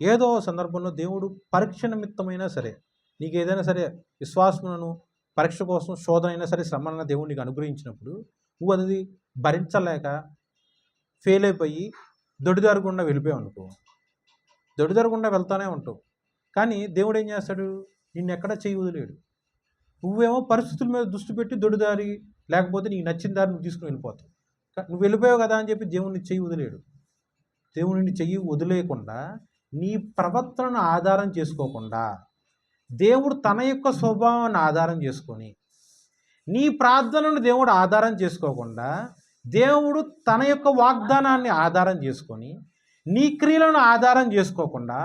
ఏదో సందర్భంలో దేవుడు పరీక్ష నిమిత్తమైనా సరే, నీకు ఏదైనా సరే విశ్వాసములను పరీక్ష కోసం శోధన అయినా సరే, శ్రమన దేవుడు నీకు అనుగ్రహించినప్పుడు నువ్వు అది భరించలేక ఫెయిల్ అయిపోయి దొడిదారకుండా వెళ్ళిపోయావు అనుకో, దొడిదారకుండా వెళ్తానే ఉంటావు. కానీ దేవుడు ఏం చేస్తాడు? నిన్ను ఎక్కడ చేయి వదిలేడు. నువ్వేమో పరిస్థితుల మీద దృష్టి పెట్టి దొడిదారి లేకపోతే నీకు నచ్చిన దారి నువ్వు తీసుకుని వెళ్ళిపోతావు. నువ్వు వెళ్ళిపోయావు కదా అని చెప్పి దేవుడిని చెయ్యి వదిలేడు. దేవుడిని చెయ్యి వదిలేయకుండా నీ ప్రవర్తనను ఆధారం చేసుకోకుండా దేవుడు తన యొక్క స్వభావాన్ని ఆధారం చేసుకొని నీ ప్రార్థనను దేవుడు ఆధారం చేసుకోకుండా దేవుడు తన యొక్క వాగ్దానాన్ని ఆధారం చేసుకొని నీ క్రియలను ఆధారం చేసుకోకుండా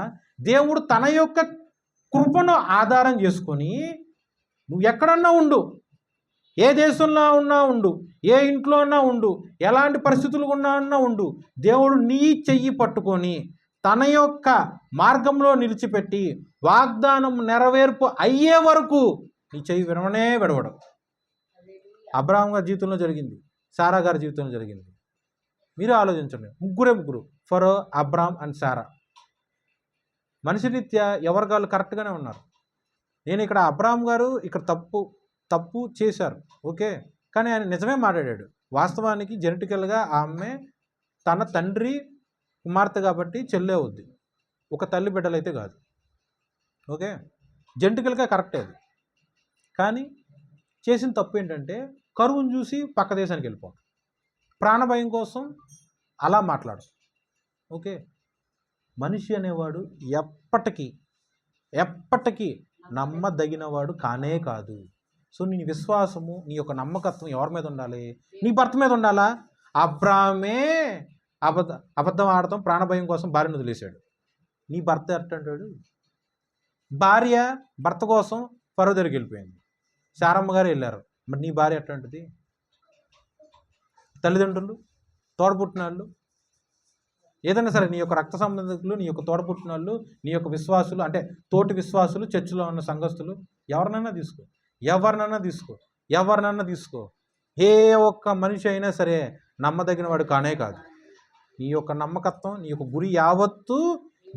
దేవుడు తన యొక్క కృపను ఆధారం చేసుకొని నువ్వు ఎక్కడన్నా ఉండు, ఏ దేశంలో ఉన్నా ఉండు, ఏ ఇంట్లో ఉన్నా ఉండు, ఎలాంటి పరిస్థితులు ఉన్నా ఉండు, దేవుడు నీ చెయ్యి పట్టుకొని తన యొక్క మార్గంలో నిలిచిపెట్టి వాగ్దానం నెరవేర్పు అయ్యే వరకు నీ చెయ్యి విడవడు. అబ్రాహాం గారి జీవితంలో జరిగింది, సారా గారి జీవితంలో జరిగింది. మీరు ఆలోచించండి. ముగ్గురు ఫరో, అబ్రాహాం అండ్ సారా. మనిషి రీత్యా ఎవరి గారు కరెక్ట్గానే ఉన్నారు. నేను ఇక్కడ అబ్రాహాం గారు ఇక్కడ తప్పు చేశారు, ఓకే, కానీ ఆయన నిజమే మాట్లాడాడు. వాస్తవానికి జెనెటికల్గా ఆ అమ్మాయి తన తండ్రి కుమార్తె కాబట్టి చెల్లె అవుద్ది, ఒక తల్లి బిడ్డలైతే కాదు, ఓకే, జెనెటికల్గా కరెక్టే అది. కానీ చేసిన తప్పు ఏంటంటే కరువును చూసి పక్క దేశానికి వెళ్ళిపోవడం, ప్రాణభయం కోసం అలా మాట్లాడు, ఓకే. మనిషి అనేవాడు ఎప్పటికీ నమ్మదగినవాడు కానే కాదు. సో నీ విశ్వాసము, నీ యొక్క నమ్మకత్వం ఎవరి మీద ఉండాలి? నీ భర్త మీద ఉండాలా? అబ్రామే అబద్ధం ఆడటం ప్రాణభయం కోసం భార్యను వదిలేశాడు. నీ భర్త ఎట్టంటాడు? భార్య భర్త కోసం ఫరో దగ్గరికి వెళ్ళిపోయింది, శారమ్మ గారు వెళ్ళారు. మరి నీ భార్య ఎట్టంటుంది? తల్లిదండ్రులు, తోడపుట్టినాళ్ళు, ఏదైనా సరే నీ యొక్క రక్త సంబంధికులు, నీ యొక్క తోడపుట్టినాళ్ళు, నీ యొక్క విశ్వాసులు, అంటే తోటి విశ్వాసులు, చర్చిలో ఉన్న సంఘస్థులు, ఎవరినైనా తీసుకో, ఏ ఒక్క మనిషి అయినా సరే నమ్మదగిన వాడు కానే కాదు. నీ యొక్క నమ్మకత్వం, నీ యొక్క గురి యావత్తు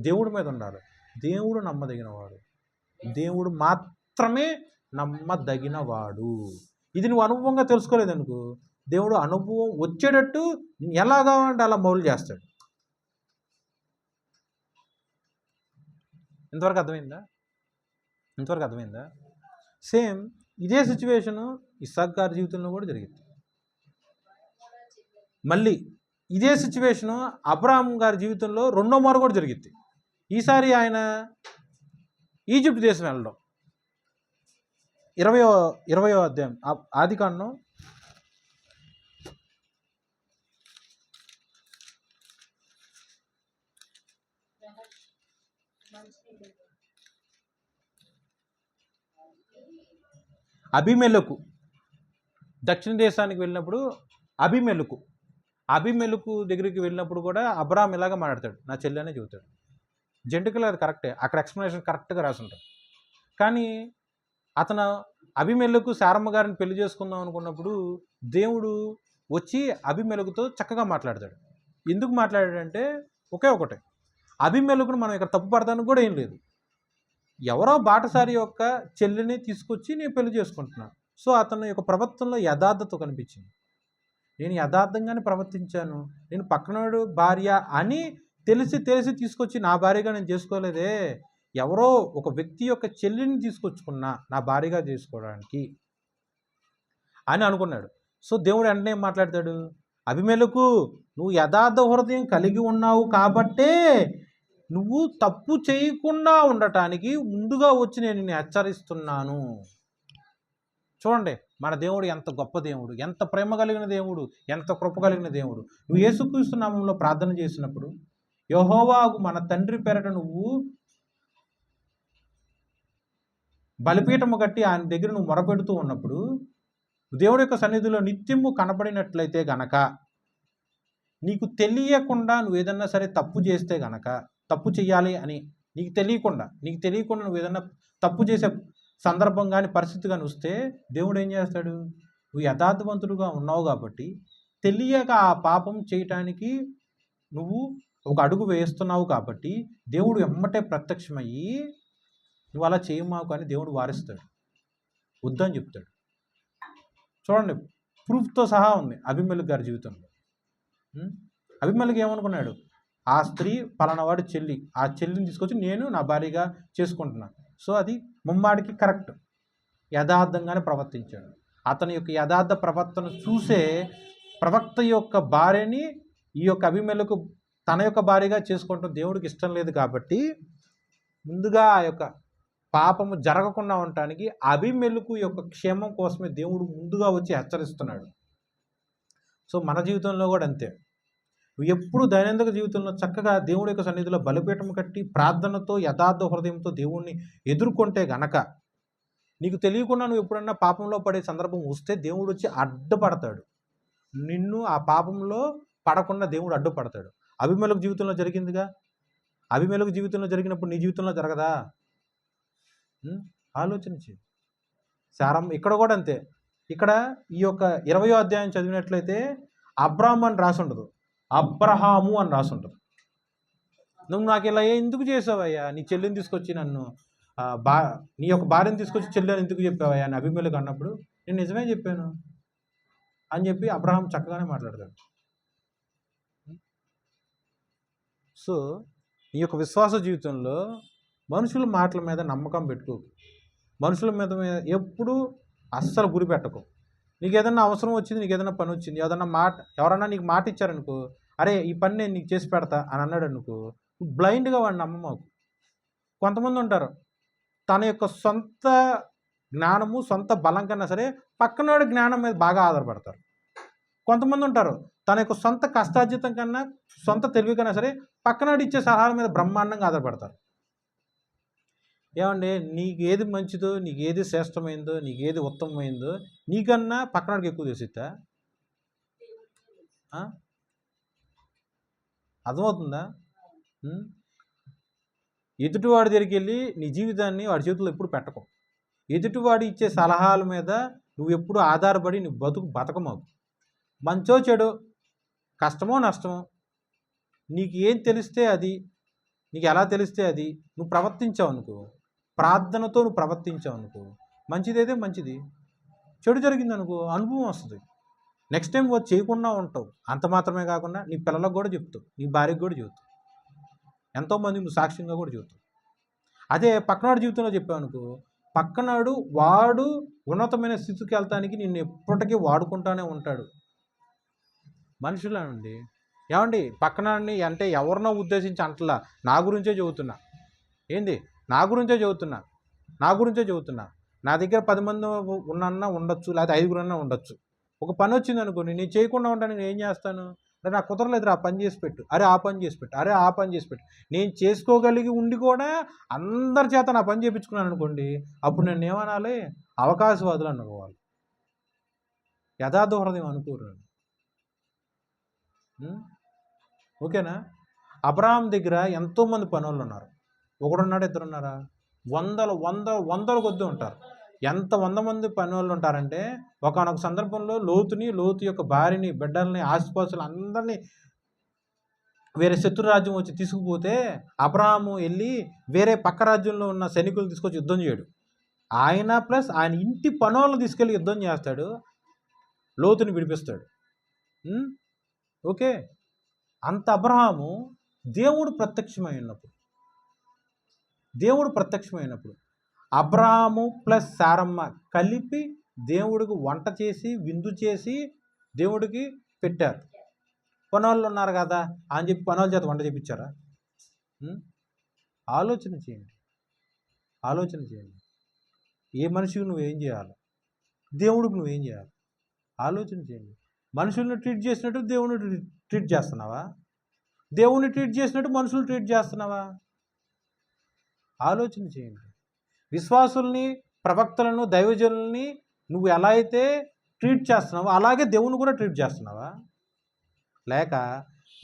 దేవుడి మీద ఉండాలి. దేవుడు నమ్మదగినవాడు, దేవుడు మాత్రమే నమ్మదగినవాడు. ఇది నువ్వు అనుభవంగా తెలుసుకోలేదనుకో, దేవుడు అనుభవం వచ్చేటట్టు ఎలా కావాలంటే అలా మౌలు చేస్తాడు. ఇంతవరకు అర్థమైందా? సేమ్ ఇదే సిచ్యువేషను ఇస్సాక్ గారి జీవితంలో కూడా జరిగింది. మళ్ళీ ఇదే సిచ్యువేషను అబ్రాహాం గారి జీవితంలో రెండో మారు కూడా జరిగింది. ఈసారి ఆయన ఈజిప్ట్ దేశం వెళ్ళడం. 20వ అధ్యాయం ఆదికాండం 'అబీమెలెకు దక్షిణ దేశానికి వెళ్ళినప్పుడు అబీమెలెకు దగ్గరికి వెళ్ళినప్పుడు కూడా అబ్రాహాం ఇలాగ మాట్లాడతాడు, నా చెల్లి అనే చెబుతాడు. జెంటికల్ అది కరెక్టే, అక్కడ ఎక్స్ప్లెనేషన్ కరెక్ట్గా రాసి ఉంటుంది. కానీ అతను అబీమెలెకు శారమ్మ గారిని పెళ్లి చేసుకుందాం అనుకున్నప్పుడు దేవుడు వచ్చి అబీమెలెకుతో చక్కగా మాట్లాడతాడు. ఎందుకు మాట్లాడాడంటే ఒకటే, అబీమెలెకును మనం ఇక్కడ తప్పు పడడానికి కూడా ఏం లేదు. ఎవరో బాటసారి యొక్క చెల్లిని తీసుకొచ్చి నేను పెళ్లి చేసుకుంటున్నాను. సో అతని యొక్క ప్రవర్తనలో యథార్థత కనిపించింది. నేను యథార్థంగానే ప్రవర్తించాను, నేను పక్కనోడు భార్య అని తెలిసి తీసుకొచ్చి నా భార్యగా నేను చేసుకోలేదే, ఎవరో ఒక వ్యక్తి యొక్క చెల్లిని తీసుకొచ్చుకున్నా నా భార్యగా చేసుకోవడానికి అని అనుకున్నాడు. సో దేవుడు వెంటనే ఏం మాట్లాడతాడు? అబీమెలెకు, నువ్వు యథార్థ హృదయం కలిగి ఉన్నావు కాబట్టే నువ్వు తప్పు చేయకుండా ఉండటానికి ముందుగా వచ్చి నేను నిన్ను హెచ్చరిస్తున్నాను. చూడండి మన దేవుడు ఎంత గొప్ప దేవుడు, ఎంత ప్రేమ కలిగిన దేవుడు, ఎంత కృప కలిగిన దేవుడు. నువ్వు యేసుక్రీస్తు నామములో ప్రార్థన చేసినప్పుడు, యెహోవాకు మన తండ్రి పేరట నువ్వు బలిపీఠము కట్టి ఆయన దగ్గర నువ్వు మొరపెడుతూ ఉన్నప్పుడు, దేవుడి యొక్క సన్నిధిలో నిత్యము కనపడినట్లయితే గనక, నీకు తెలియకుండా నువ్వు ఏదన్నా సరే తప్పు చేస్తే గనక, తప్పు చేయాలి అని నీకు తెలియకుండా నువ్వు ఏదన్నా తప్పు చేసే సందర్భం కానీ పరిస్థితి కానీ వస్తే దేవుడు ఏం చేస్తాడు? నువ్వు యథార్థవంతుడుగా ఉన్నావు కాబట్టి తెలియక ఆ పాపం చేయటానికి నువ్వు ఒక అడుగు వేస్తున్నావు కాబట్టి దేవుడు ఎమ్మటే ప్రత్యక్షమయ్యి నువ్వు అలా చేయమావు కానీ దేవుడు వారిస్తాడు, వద్దని చెప్తాడు. చూడండి ప్రూఫ్తో సహా ఉంది అబీమెలెకు గారి జీవితంలో. అబీమెలెకు ఏమనుకున్నాడు? ఆ స్త్రీ పలానావాడి చెల్లి, ఆ చెల్లిని తీసుకొచ్చి నేను నా భార్యగా చేసుకుంటున్నాను, సో అది ముమ్మాడికి కరెక్ట్, యథార్థంగానే ప్రవర్తించాడు. అతని యొక్క యథార్థ ప్రవర్తన చూసే ప్రవక్త యొక్క భార్యని ఈ యొక్క అబీమెలెకు తన యొక్క భార్యగా చేసుకోవటం దేవుడికి ఇష్టం లేదు. కాబట్టి ముందుగా ఆ యొక్క పాపము జరగకుండా ఉండటానికి అబీమెలెకు యొక్క క్షేమం కోసమే దేవుడు ముందుగా వచ్చి హెచ్చరిస్తున్నాడు. సో మన జీవితంలో కూడా అంతే. నువ్వు ఎప్పుడు దైనందిక జీవితంలో చక్కగా దేవుడి యొక్క సన్నిధిలో బలిపీఠం కట్టి ప్రార్థనతో యథార్థ హృదయంతో దేవుణ్ణి ఎదుర్కొంటే గనక నీకు తెలియకుండా నువ్వు ఎప్పుడన్నా పాపంలో పడే సందర్భం వస్తే దేవుడు వచ్చి అడ్డుపడతాడు. నిన్ను ఆ పాపంలో పడకుండా దేవుడు అడ్డుపడతాడు. అబీమెలెకు జీవితంలో జరిగిందిగా. అబీమెలెకు జీవితంలో జరిగినప్పుడు నీ జీవితంలో జరగదా? ఆలోచించి సారమ్మ ఇక్కడ కూడా అంతే. ఇక్కడ ఈ యొక్క 20వ అధ్యాయం చదివినట్లయితే అబ్రాహాము అని రాసి ఉండదు, అబ్రహాము అని రాసి ఉంటుంది. నువ్వు నాకు ఇలా ఎందుకు చేసావయ్యా, నీ చెల్లిని తీసుకొచ్చి నన్ను నీ యొక్క భార్యను తీసుకొచ్చి చెల్లెని ఎందుకు చెప్పావయ్యా అని అబీమెలెకు అన్నప్పుడు నేను నిజమే చెప్పాను అని చెప్పి అబ్రహాం చక్కగానే మాట్లాడతాడు. సో ఈ యొక్క విశ్వాస జీవితంలో మనుషుల మాటల మీద నమ్మకం పెట్టుకోకు. మనుషుల మీద ఎప్పుడు అస్సలు గురి పెట్టకు. నీకు ఏదన్నా అవసరం వచ్చింది, నీకు ఏదైనా పని వచ్చింది, ఎవరన్నా నీకు మాట ఇచ్చారనుకో, అరే ఈ పని నేను నీకు చేసి పెడతా అని అన్నాడు అనుకో, బ్లైండ్గా వాడిని నమ్మమాకు. కొంతమంది ఉంటారు తన యొక్క సొంత జ్ఞానము సొంత బలం కన్నా సరే పక్కనోడి జ్ఞానం మీద బాగా ఆధారపడతారు. కొంతమంది ఉంటారు తన యొక్క సొంత కష్టార్జితం కన్నా సొంత తెలివి కన్నా సరే పక్కనోడి ఇచ్చే సలహాల మీద బ్రహ్మాండంగా ఆధారపడతారు. ఏమండి, నీకు ఏది మంచిదో, నీకు ఏది శ్రేష్టమైందో, నీకు ఏది ఉత్తమమైందో నీకన్నా పక్కనోడికి ఎక్కువ తెలిసిద్దా? అర్థమవుతుందా? ఎదుటివాడి దగ్గరికి వెళ్ళి నీ జీవితాన్ని వాడి చేతుల్లో ఎప్పుడు పెట్టకు. ఎదుటివాడి ఇచ్చే సలహాల మీద నువ్వు ఎప్పుడు ఆధారపడి నువ్వు బతకమాకు. మంచో చెడో, కష్టమో నష్టమో, నీకు ఏం తెలిస్తే అది, నీకు ఎలా తెలిస్తే అది నువ్వు ప్రవర్తించావు అనుకో, ప్రార్థనతో నువ్వు ప్రవర్తించావు అనుకో, మంచిదైతే మంచిది, చెడు జరిగిందనుకో అనుభవం వస్తుంది. నెక్స్ట్ టైం చేయకుండా ఉంటావు. అంత మాత్రమే కాకుండా నీ పిల్లలకు కూడా చెప్తావు, నీ భార్యకు కూడా చెబుతావు, ఎంతోమంది నువ్వు సాక్ష్యంగా కూడా చెబుతావు. అదే పక్కనాడు జీవితంలో చెప్పావు అనుకో, పక్కనాడు వాడు ఉన్నతమైన స్థితికి వెళ్తానికి నిన్ను ఎప్పటికీ వాడుకుంటానే ఉంటాడు. మనుషులండి ఏమండి, పక్కనాడిని అంటే ఎవరినో ఉద్దేశించి అంటలా, నా గురించే చెబుతున్నా. ఏంది? నా గురించే చెబుతున్నా. నా దగ్గర 10 మంది ఉన్నన్నా ఉండొచ్చు, లేకపోతే 5 ఉండొచ్చు. ఒక పని వచ్చింది అనుకోండి, నేను చేయకుండా ఉంటాను, నేను ఏం చేస్తాను? అంటే నాకు కుదరలేదు, ఆ పని చేసి పెట్టు, అరే ఆ పని చేసి పెట్టు. నేను చేసుకోగలిగి ఉండి కూడా అందరి చేత నా పని చేయించుకున్నాను అనుకోండి, అప్పుడు నేను ఏమనాలి? అవకాశవాదులు అనుకోవాలి. యథార్థ హృదయం అనుకోరు. ఓకేనా? అబ్రహాం దగ్గర ఎంతోమంది పనులు ఉన్నారు. ఒకడున్నాడు, ఇద్దరున్నారా? వందల కొద్ది ఉంటారు. ఎంత 100 మంది పని వాళ్ళు ఉంటారంటే ఒకానొక సందర్భంలో లోతు యొక్క భార్యని, బిడ్డల్ని, ఆస్తిపాస్తులు అందరినీ వేరే శత్రు రాజ్యం వచ్చి తీసుకుపోతే అబ్రహాము వెళ్ళి వేరే పక్క రాజ్యంలో ఉన్న సైనికులను తీసుకొచ్చి యుద్ధం చేయడు. ఆయన ప్లస్ ఆయన ఇంటి పనులను తీసుకెళ్ళి యుద్ధం చేస్తాడు, లోతుని విడిపిస్తాడు. ఓకే, అంత అబ్రహాము దేవుడు ప్రత్యక్షమైనప్పుడు అబ్రహాము ప్లస్ సారమ్మ కలిపి దేవుడికి వంట చేసి విందు చేసి దేవుడికి పెట్టారు. పనోళ్ళు ఉన్నారు కదా అని చెప్పి పనోళ్ళ చేత వంట చేయించారా? ఆలోచన చేయండి. ఏ మనిషికి నువ్వేం చేయాలి, దేవుడికి నువ్వేం చేయాలి? ఆలోచన చేయండి. మనుషుల్ని ట్రీట్ చేసినట్టు దేవుడిని ట్రీట్ చేస్తున్నావా? దేవుడిని ట్రీట్ చేసినట్టు మనుషులు ట్రీట్ చేస్తున్నావా? ఆలోచన చేయండి. విశ్వాసుల్ని, ప్రవక్తలను, దైవజనుల్ని నువ్వు ఎలా అయితే ట్రీట్ చేస్తున్నావో అలాగే దేవుని కూడా ట్రీట్ చేస్తున్నావా? లేక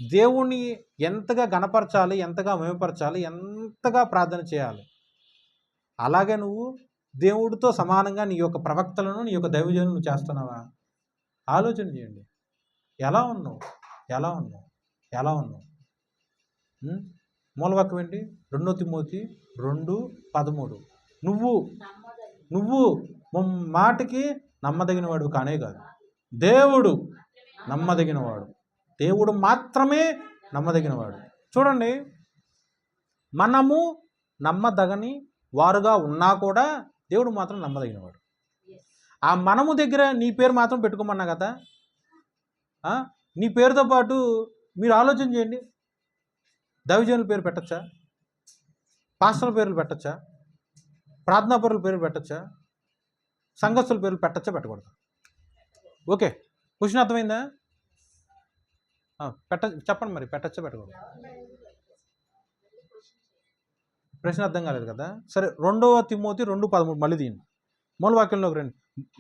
దేవుణ్ణి ఎంతగా గణపరచాలి, ఎంతగా మహిమపరచాలి, ఎంతగా ప్రార్థన చేయాలి, అలాగే నువ్వు దేవుడితో సమానంగా నీ యొక్క ప్రవక్తలను, నీ యొక్క దైవజనులను చేస్తున్నావా? ఆలోచన చేయండి. ఎలా ఉన్నావు? మూలవాక్యం ఏంటి? 2 తిమోతి 2:13. నువ్వు మాటకి నమ్మదగినవాడు కానే కాదు, దేవుడు నమ్మదగినవాడు. దేవుడు మాత్రమే నమ్మదగినవాడు. చూడండి, మనము నమ్మదగని వారుగా ఉన్నా కూడా దేవుడు మాత్రం నమ్మదగినవాడు. ఆ మనము దగ్గర నీ పేరు మాత్రం పెట్టుకోమన్నా కదా. నీ పేరుతో పాటు మీరు ఆలోచన చేయండి, దైవజనుల పేరు పెట్టచ్చా, పాస్టర్ల పేర్లు పెట్టచ్చా, ప్రార్థనా పరుల పేర్లు పెట్టచ్చా, సంఘస్థుల పేర్లు పెట్టచ్చా, పెట్టకూడదు? ఓకే, క్వశ్చన్ అర్థమైందా? చెప్పండి మరి, పెట్టచ్చా పెట్టకూడదు? ప్రశ్న అర్థం కాలేదు కదా. సరే, 2 తిమోతి 2:13 మళ్ళీ తీయండి, మూల వాక్యంలోకి రండి.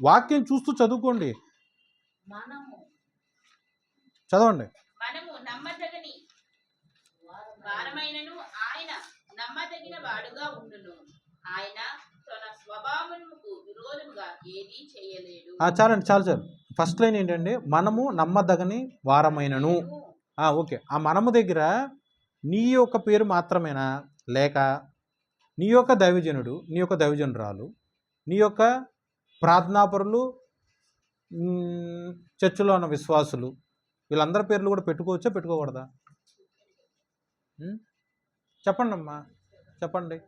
వాక్యం చూస్తూ చదువుకోండి, చదవండి. మనము నమ్మదగని వారమైనను ఆయన నమ్మదగిన వాడుగా ఉండును. ఆయన తన స్వభావమునకు విరోధముగా ఏదీ చేయలేడు. చాలండి, చాలు. ఫస్ట్ లైన్ ఏంటంటే మనము నమ్మదగని వారమైనను. ఓకే, ఆ మనము దగ్గర నీ యొక్క పేరు మాత్రమేనా, లేక నీ యొక్క దైవజనుడు, నీ యొక్క దైవజనురాలు, నీ యొక్క ప్రార్థనాపరులు, చర్చిలో ఉన్న విశ్వాసులు, వీళ్ళందరి పేర్లు కూడా పెట్టుకోవచ్చా పెట్టుకోకూడదా? చెప్పండి అమ్మా, చెప్పండి.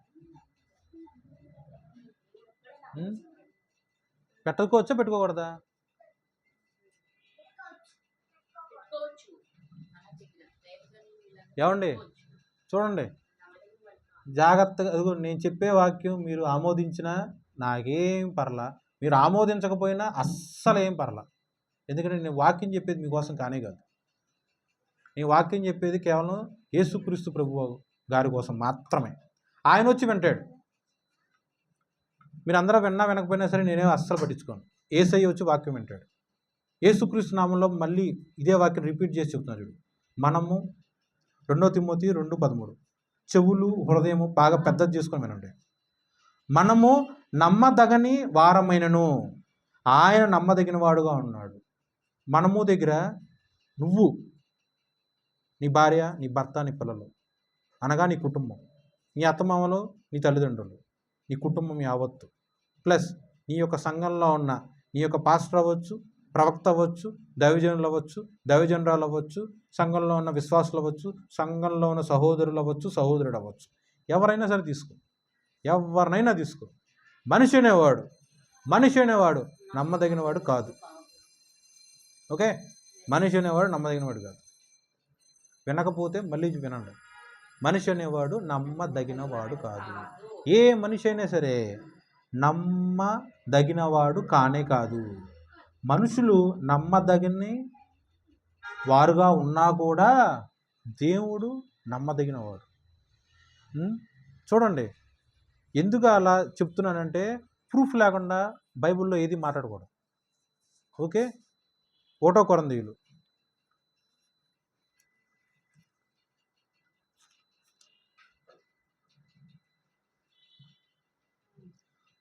పెట్టుకోవచ్చా పెట్టుకోకూడదా? ఏమండి, చూడండి జాగ్రత్తగా. నేను చెప్పే వాక్యం మీరు ఆమోదించినా నాకేం పర్లా, మీరు ఆమోదించకపోయినా అస్సలు ఏం పర్లా. ఎందుకంటే నేను వాక్యం చెప్పేది మీకోసం కానే కాదు. నేను వాక్యం చెప్పేది కేవలం యేసుక్రీస్తు ప్రభువు గారి కోసం మాత్రమే. ఆయన వచ్చి వింటాడు. మీరు అందరూ విన్నా వినకపోయినా సరే నేనేం అస్సలు పట్టించుకోను. యేసయ్య వచ్చి వాక్యం వింటాడు. యేసుక్రీస్తు నామంలో మళ్ళీ ఇదే వాక్యం రిపీట్ చేసి చెప్తున్నాడు చూడు. మనము 2 తిమోతి 2:13 చెవులు హృదయము బాగా పెద్దది చేసుకొని వినండి. మనము నమ్మదగని వారమైనను ఆయన నమ్మదగిన వాడుగా ఉన్నాడు. మనము దగ్గర నువ్వు, నీ భార్య, నీ భర్త, నీ పిల్లలు, అనగా నీ కుటుంబం, నీ అత్తమామలు, నీ తల్లిదండ్రులు, నీ కుటుంబం యావత్తు, ప్లస్ నీ యొక్క సంఘంలో ఉన్న నీ యొక్క పాస్టర్ అవ్వచ్చు, ప్రవక్త అవ్వచ్చు, దైవజనులు అవ్వచ్చు, దైవజనురాలు అవ్వచ్చు, సంఘంలో ఉన్న విశ్వాసులు అవ్వచ్చు, సంఘంలో ఉన్న సహోదరులు అవ్వచ్చు, సహోదరుడు అవ్వచ్చు, ఎవరైనా సరే తీసుకో, ఎవరినైనా తీసుకో. మనిషి అనేవాడు నమ్మదగినవాడు కాదు. ఓకే, మనిషి అనేవాడు నమ్మదగినవాడు కాదు. వినకపోతే మళ్ళీ వినండి. మనిషి అనేవాడు నమ్మదగినవాడు కాదు. ఏ మనిషి అయినా సరే నమ్మదగినవాడు కానే కాదు. మనుషులు నమ్మదగిన వారుగా ఉన్నా కూడా దేవుడు నమ్మదగినవాడు. చూడండి, ఎందుకు అలా చెప్తున్నానంటే ప్రూఫ్ లేకుండా బైబిల్లో ఏది మాట్లాడకూడదు. ఓకే, 1 కొరింథీయులు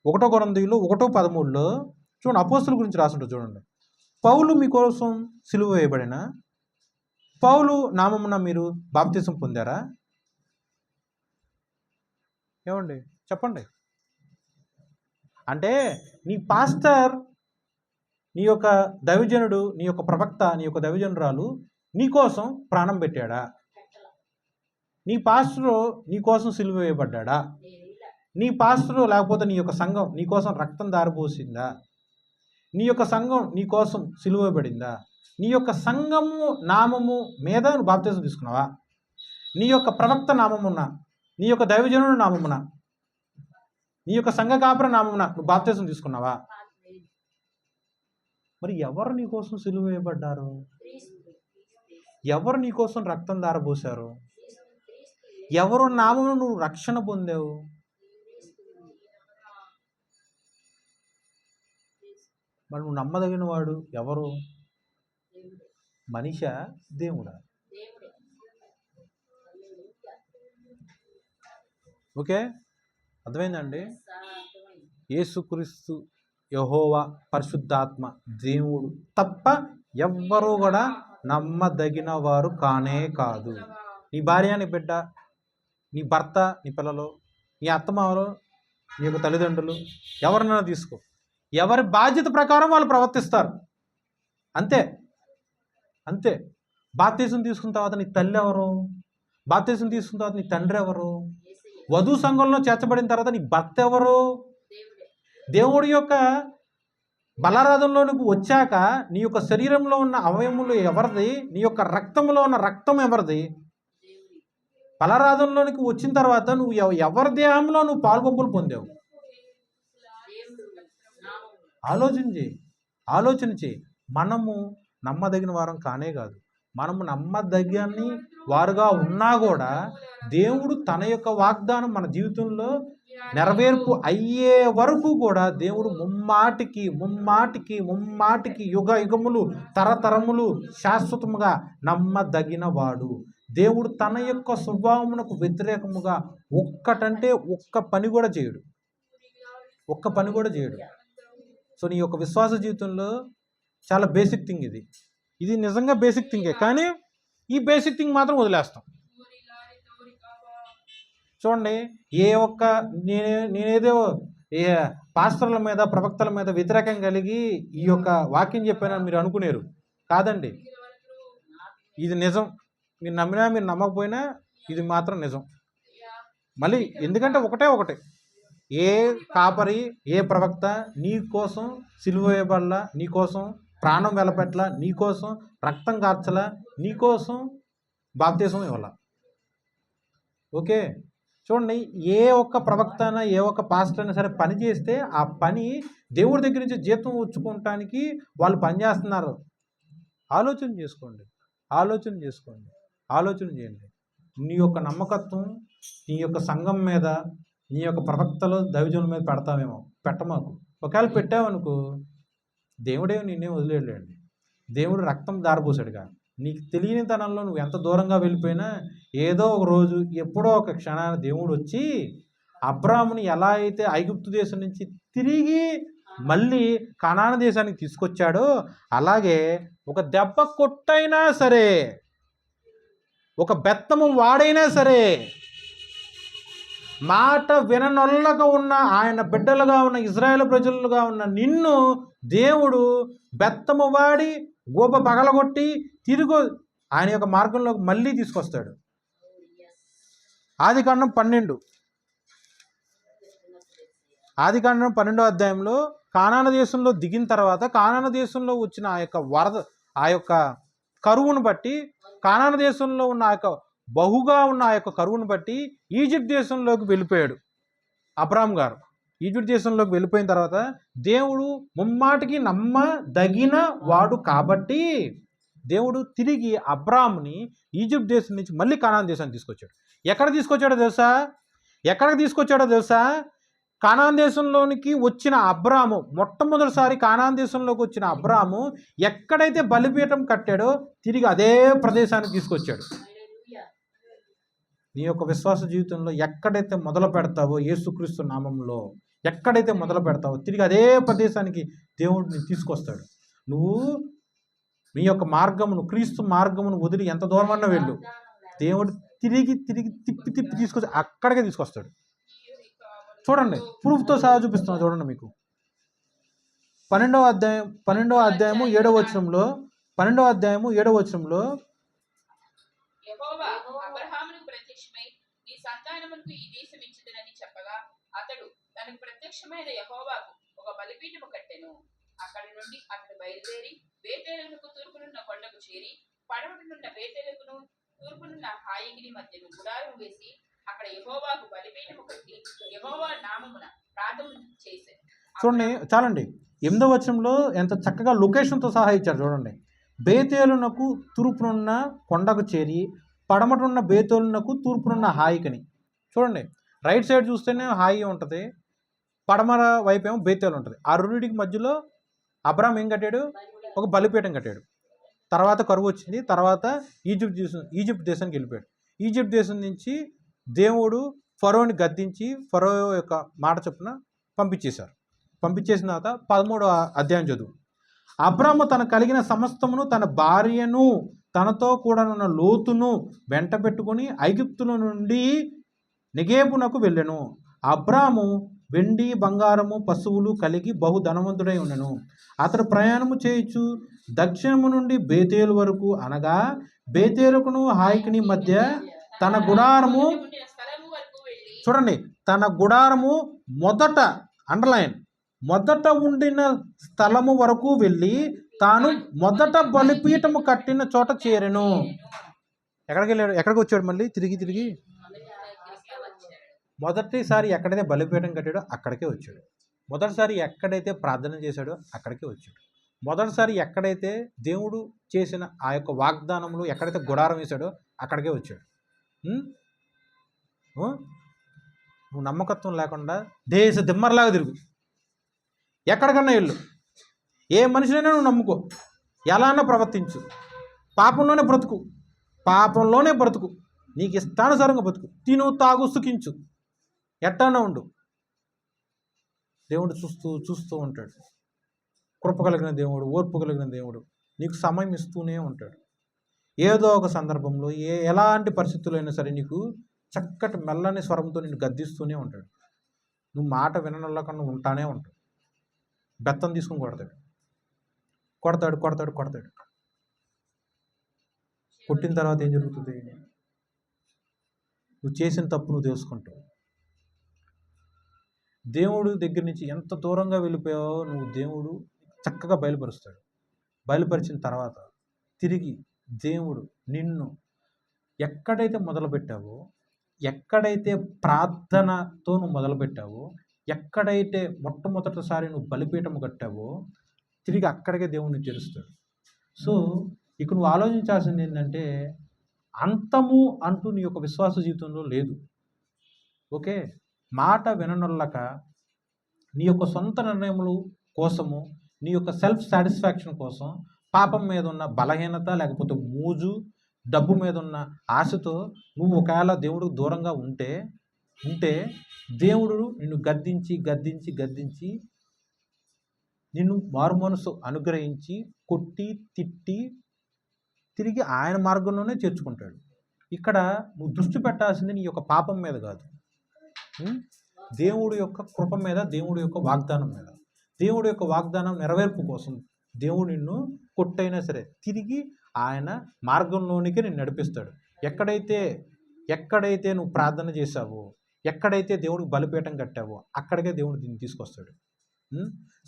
1:13 చూడండి, అపోస్తుల గురించి రాసుంటుంది చూడండి. పౌలు మీకోసం సిలువ వేయబడిన పౌలు నామమున మీరు బాప్తిసం పొందారా? ఏమండి చెప్పండి. అంటే నీ పాస్టర్, నీ యొక్క దైవజనుడు, నీ యొక్క ప్రవక్త, నీ యొక్క దైవజనురాలు నీ కోసం ప్రాణం పెట్టాడా? నీ పాస్టరు నీ కోసం సిలువ వేయబడ్డా? నీ పాస్టరు లేకపోతే నీ యొక్క సంఘం నీ కోసం రక్తం దారిపోసిందా? నీ యొక్క సంఘం నీ కోసం సిలువ వేయబడిందా? నీ యొక్క సంఘము నామము మీద నువ్వు బాప్తిసం తీసుకున్నావా? నీ యొక్క ప్రవక్త నామమున, నీ యొక్క దైవజనుడు నామమున, నీ యొక్క సంఘ కాపర నామమున నువ్వు బాప్తిసం తీసుకున్నావా? మరి ఎవరు నీ కోసం సిలువ వేయబడ్డారు? ఎవరు నీ కోసం రక్తం దారబోసారు? ఎవరు నామమున నువ్వు రక్షణ పొందావు? మరి నువ్వు నమ్మదగిన వాడు ఎవరు? మనిషా, దేవుడా? ఓకే, అర్థమైందండి? యేసుక్రీస్తు యెహోవా పరిశుద్ధాత్మ దేవుడు తప్ప ఎవ్వరూ కూడా నమ్మదగిన వారు కానే కాదు. నీ భార్య, నీ బిడ్డ, నీ భర్త, నీ పిల్లలు, నీ అత్తమామలు, నీ యొక్క తల్లిదండ్రులు, ఎవరినైనా తీసుకో, ఎవరి బాధ్యత ప్రకారం వాళ్ళు ప్రవర్తిస్తారు. అంతే అంతే. బాప్తిసం తీసుకున్న తర్వాత నీ తల్లి ఎవరు? బాప్తిసం తీసుకున్న తర్వాత నీ తండ్రి ఎవరు? వధు సంఘంలో చేర్చబడిన తర్వాత నీ భర్త ఎవరు? దేవుడే. దేవుడి యొక్క బలారాధనలోనికి వచ్చాక నీ యొక్క శరీరంలో ఉన్న అవయములు ఎవరిది? నీ యొక్క రక్తంలో ఉన్న రక్తం ఎవరిది? దేవుడి. బలారాధనలోనికి వచ్చిన తర్వాత నువ్వు ఎవరి దేహంలో నువ్వు పాల్గొంపులు పొందావు? దేవుడు నామము. ఆలోచన చేయి. మనము నమ్మదగిన వారం కానే కాదు. మనము నమ్మదగిన వారుగా ఉన్నా కూడా దేవుడు తన యొక్క వాగ్దానం మన జీవితంలో నెరవేర్పు అయ్యే వరకు కూడా దేవుడు ముమ్మాటికి యుగములు తరతరములు శాశ్వతముగా నమ్మదగిన వాడు. దేవుడు తన యొక్క స్వభావమునకు వ్యతిరేకముగా ఒక్క పని కూడా చేయడు. సో నీ యొక్క విశ్వాస జీవితంలో చాలా బేసిక్ థింగ్ ఇది నిజంగా బేసిక్ థింగే, కానీ ఈ బేసిక్ థింగ్ మాత్రం వదిలేస్తాం. చూడండి, నేనేదో పాస్టర్ల మీద ప్రవక్తల మీద వ్యతిరేకం కలిగి ఈ యొక్క వాక్యం చెప్పానని మీరు అనుకునేరు. కాదండి, ఇది నిజం. మీరు నమ్మినా మీరు నమ్మకపోయినా ఇది మాత్రం నిజం. మళ్ళీ ఎందుకంటే ఒకటే ఏ కాపరి ఏ ప్రవక్త నీ కోసం సిలువ వేయబడలా, నీ కోసం ప్రాణం వెలపెట్టలా, నీ కోసం రక్తం కార్చలా, నీ కోసం బాప్తిసం ఇవ్వాల. ఓకే, చూడండి, ఏ ఒక్క ప్రవక్త అయినా ఏ ఒక్క పాస్టర్ అయినా సరే పని చేస్తే ఆ పని దేవుడి దగ్గర నుంచి జీతం వచ్చుకోవటానికి వాళ్ళు పనిచేస్తున్నారు. ఆలోచన చేయండి. నీ యొక్క నమ్మకత్వం నీ యొక్క సంఘం మీద, నీ యొక్క ప్రవక్తలు దైవజనుల మీద పెట్టమాకు. ఒకవేళ పెట్టావనుకో, దేవుడేమి నిన్నే వదిలేడండి. దేవుడు రక్తం దారపోసాడుగా. నీకు తెలియని తనంలో నువ్వు ఎంత దూరంగా వెళ్ళిపోయినా ఏదో ఒక రోజు ఎప్పుడో ఒక క్షణాన దేవుడు వచ్చి అబ్రాహాముని ఎలా అయితే ఐగుప్తు దేశం నుంచి తిరిగి మళ్ళీ కనాను దేశానికి తీసుకొచ్చాడో, అలాగే ఒక దెబ్బ కొట్టైనా సరే, ఒక బెత్తము వాడైనా సరే, మాట విననొల్లగా ఉన్న ఆయన బిడ్డలుగా ఉన్న ఇజ్రాయేల్ ప్రజలుగా ఉన్న నిన్ను దేవుడు బెత్తము వాడి గోప పగలగొట్టి తిరిగి ఆయన యొక్క మార్గంలోకి మళ్ళీ తీసుకొస్తాడు. ఆదికాండం 12వ అధ్యాయంలో కానాను దేశంలో దిగిన తర్వాత కానాను దేశంలో వచ్చిన ఆ యొక్క కరువును బట్టి, కానాను దేశంలో ఉన్న ఆ యొక్క బహుగా ఉన్న ఆ యొక్క కరువును బట్టి ఈజిప్ట్ దేశంలోకి వెళ్ళిపోయాడు అబ్రాహాం గారు. ఈజిప్ట్ దేశంలోకి వెళ్ళిపోయిన తర్వాత దేవుడు ముమ్మాటికి నమ్మదగిన వాడు కాబట్టి దేవుడు తిరిగి అబ్రాహాంని ఈజిప్ట్ దేశం నుంచి మళ్ళీ కానాను దేశానికి తీసుకొచ్చాడు. ఎక్కడికి తీసుకొచ్చాడో తెలుసా? కానాను దేశంలోనికి వచ్చిన అబ్రాహాము, మొట్టమొదటిసారి కానాను దేశంలోకి వచ్చిన అబ్రాహాము ఎక్కడైతే బలిపీఠం కట్టాడో తిరిగి అదే ప్రదేశానికి తీసుకొచ్చాడు. నీ యొక్క విశ్వాస జీవితంలో ఎక్కడైతే మొదలు పెడతావో, యేసుక్రీస్తు నామంలో ఎక్కడైతే మొదలు పెడతావో తిరిగి అదే ప్రదేశానికి దేవుడిని తీసుకొస్తాడు. నువ్వు నీ యొక్క మార్గమును, క్రీస్తు మార్గమును వదిలి ఎంత దూరమన్నా వెళ్ళు, దేవుడు తిరిగి తిప్పి తీసుకొచ్చి అక్కడికే తీసుకొస్తాడు. చూడండి, ప్రూఫ్తో సహా చూపిస్తున్నాను. చూడండి, మీకు 12వ అధ్యాయము 7వ వచనంలో యెహోవా అబ్రహామునకు ప్రత్యక్షమై నీ సంతానమునకు ఈ దేశం ఇచ్చుదనని చెప్పగా అతడు తనకు ప్రత్యక్షమైన యెహోవాకు ఒక బలిపీఠము కట్టెను. అక్కడి నుండి అతడు బయలుదేరి బేతేలునకు తూర్పునున్న కొండకు చేరి పడమటనున్న బేతేలుకును తూర్పునున్న హాయిగిరి మధ్యను గుడారం వేసి అక్కడ యెహోవాకు బలిపీఠము కట్టి యెహోవా నామమున ప్రార్థన చేశాడు. చూడండి, చాలండి. 8వ వచనంలో ఎంత చక్కగా లొకేషన్తో సహా ఇచ్చారు. చూడండి, బేతేలునకు తూర్పునున్న కొండకు చేరి పడమటున్న బేతేలునకు తూర్పునున్న హాయికని. చూడండి, రైట్ సైడ్ చూస్తేనే హాయి ఉంటుంది, పడమర వైపు ఏమో బేతేలు ఉంటుంది. ఆ రెండింటికి మధ్యలో అబ్రాహాం ఏం కట్టాడు? ఒక బలిపీఠం కట్టాడు. తర్వాత కరువు వచ్చింది. తర్వాత ఈజిప్ట్ దేశానికి వెళ్ళిపోయాడు. ఈజిప్ట్ దేశం నుంచి దేవుడు ఫరోని గద్దించి ఫరో యొక్క మాట చొప్పున పంపించేసిన తర్వాత 13వ అధ్యాయం చదువు. అబ్రాహాము తన కలిగిన సమస్తమును, తన భార్యను, తనతో కూడా ఉన్న లోతును వెంట పెట్టుకుని ఐగుప్తుల నుండి నెగేబునకు వెళ్ళెను. అబ్రాహాము వెండి బంగారము పశువులు కలిగి బహు ధనవంతుడై ఉండెను. అతడు ప్రయాణము చేయుచు దక్షిణము నుండి బేతేలు వరకు, అనగా బేతేలుకును హాయికిని మధ్య తన గుడారము చూడండి, తన గుడారము మొదట, అండర్లైన్, మొదట ఉండిన స్థలము వరకు వెళ్ళి తాను మొదట బలిపీఠము కట్టిన చోట చేరెను. ఎక్కడికి వెళ్ళాడు? ఎక్కడికి వచ్చాడు? మళ్ళీ తిరిగి మొదటిసారి ఎక్కడైతే బలిపీఠం కట్టాడో అక్కడికే వచ్చాడు. మొదటిసారి ఎక్కడైతే ప్రార్థన చేశాడో అక్కడికే వచ్చాడు. మొదటిసారి ఎక్కడైతే దేవుడు చేసిన ఆ యొక్క వాగ్దానములు ఎక్కడైతే గుడారం వేశాడో అక్కడికే వచ్చాడు. నువ్వు నమ్మకత్వం లేకుండా దేశ దిమ్మర్లాగా తిరుగు, ఎక్కడికన్నా వెళ్ళు, ఏ మనిషినైనా నువ్వు నమ్ముకో, ఎలా అన్నా ప్రవర్తించు, పాపంలోనే బ్రతుకు, నీకు ఇష్టానుసారంగా బ్రతుకు, తిను తాగు సుఖించు, ఎట్టానా ఉండు. దేవుడు చూస్తూ ఉంటాడు. కృప కలిగిన దేవుడు, ఓర్పు కలిగిన దేవుడు నీకు సమయం ఇస్తూనే ఉంటాడు. ఏదో ఒక సందర్భంలో ఎలాంటి పరిస్థితులు అయినా సరే నీకు చక్కటి మెల్లని స్వరంతో నిన్ను గద్దిస్తూనే ఉంటాడు. నువ్వు మాట వినడంలో కన్నా ఉంటానే ఉంటావు. బెత్తం తీసుకుని కొడతాడు. కొట్టిన తర్వాత ఏం జరుగుతుంది? నువ్వు చేసిన తప్పు నువ్వు తెలుసుకుంటావు. దేవుడు దగ్గర నుంచి ఎంత దూరంగా వెళ్ళిపోయావో నువ్వు దేవుడు చక్కగా బయలుపరుస్తాడు. బయలుపరిచిన తర్వాత తిరిగి దేవుడు నిన్ను ఎక్కడైతే మొదలుపెట్టావో, ఎక్కడైతే ప్రార్థనతో నువ్వు మొదలుపెట్టావో, ఎక్కడైతే మొట్టమొదటిసారి నువ్వు బలిపీఠం కట్టావో తిరిగి అక్కడికే దేవుడిని తెరుస్తాడు. సో ఇక నువ్వు ఆలోచించాల్సింది ఏంటంటే, అంతము అంటూ నీ యొక్క విశ్వాస జీవితంలో లేదు. ఓకే, మాట విననొల్లక నీ యొక్క సొంత నిర్ణయములు కోసము, నీ యొక్క సెల్ఫ్ సాటిస్ఫాక్షన్ కోసం, పాపం మీద ఉన్న బలహీనత లేకపోతే మోజు, డబ్బు మీద ఉన్న ఆశతో నువ్వు ఒకవేళ దేవుడికి దూరంగా ఉంటే దేవుడు నిన్ను గద్దించి నిన్ను మారు మనసు అనుగ్రహించి కొట్టి తిట్టి తిరిగి ఆయన మార్గంలోనే చేర్చుకుంటాడు. ఇక్కడ నువ్వు దృష్టి పెట్టాల్సింది నీ యొక్క పాపం మీద కాదు, దేవుడి యొక్క కృప మీద, దేవుడి యొక్క వాగ్దానం మీద. దేవుడి యొక్క వాగ్దానం నెరవేర్పు కోసం దేవుడు నిన్ను కొట్టైనా సరే తిరిగి ఆయన మార్గంలోనికి నిన్ను నడిపిస్తాడు. ఎక్కడైతే నువ్వు ప్రార్థన చేశావో, ఎక్కడైతే దేవుడికి బలిపీఠం కట్టావో అక్కడికే దేవుడు దీన్ని తీసుకొస్తాడు.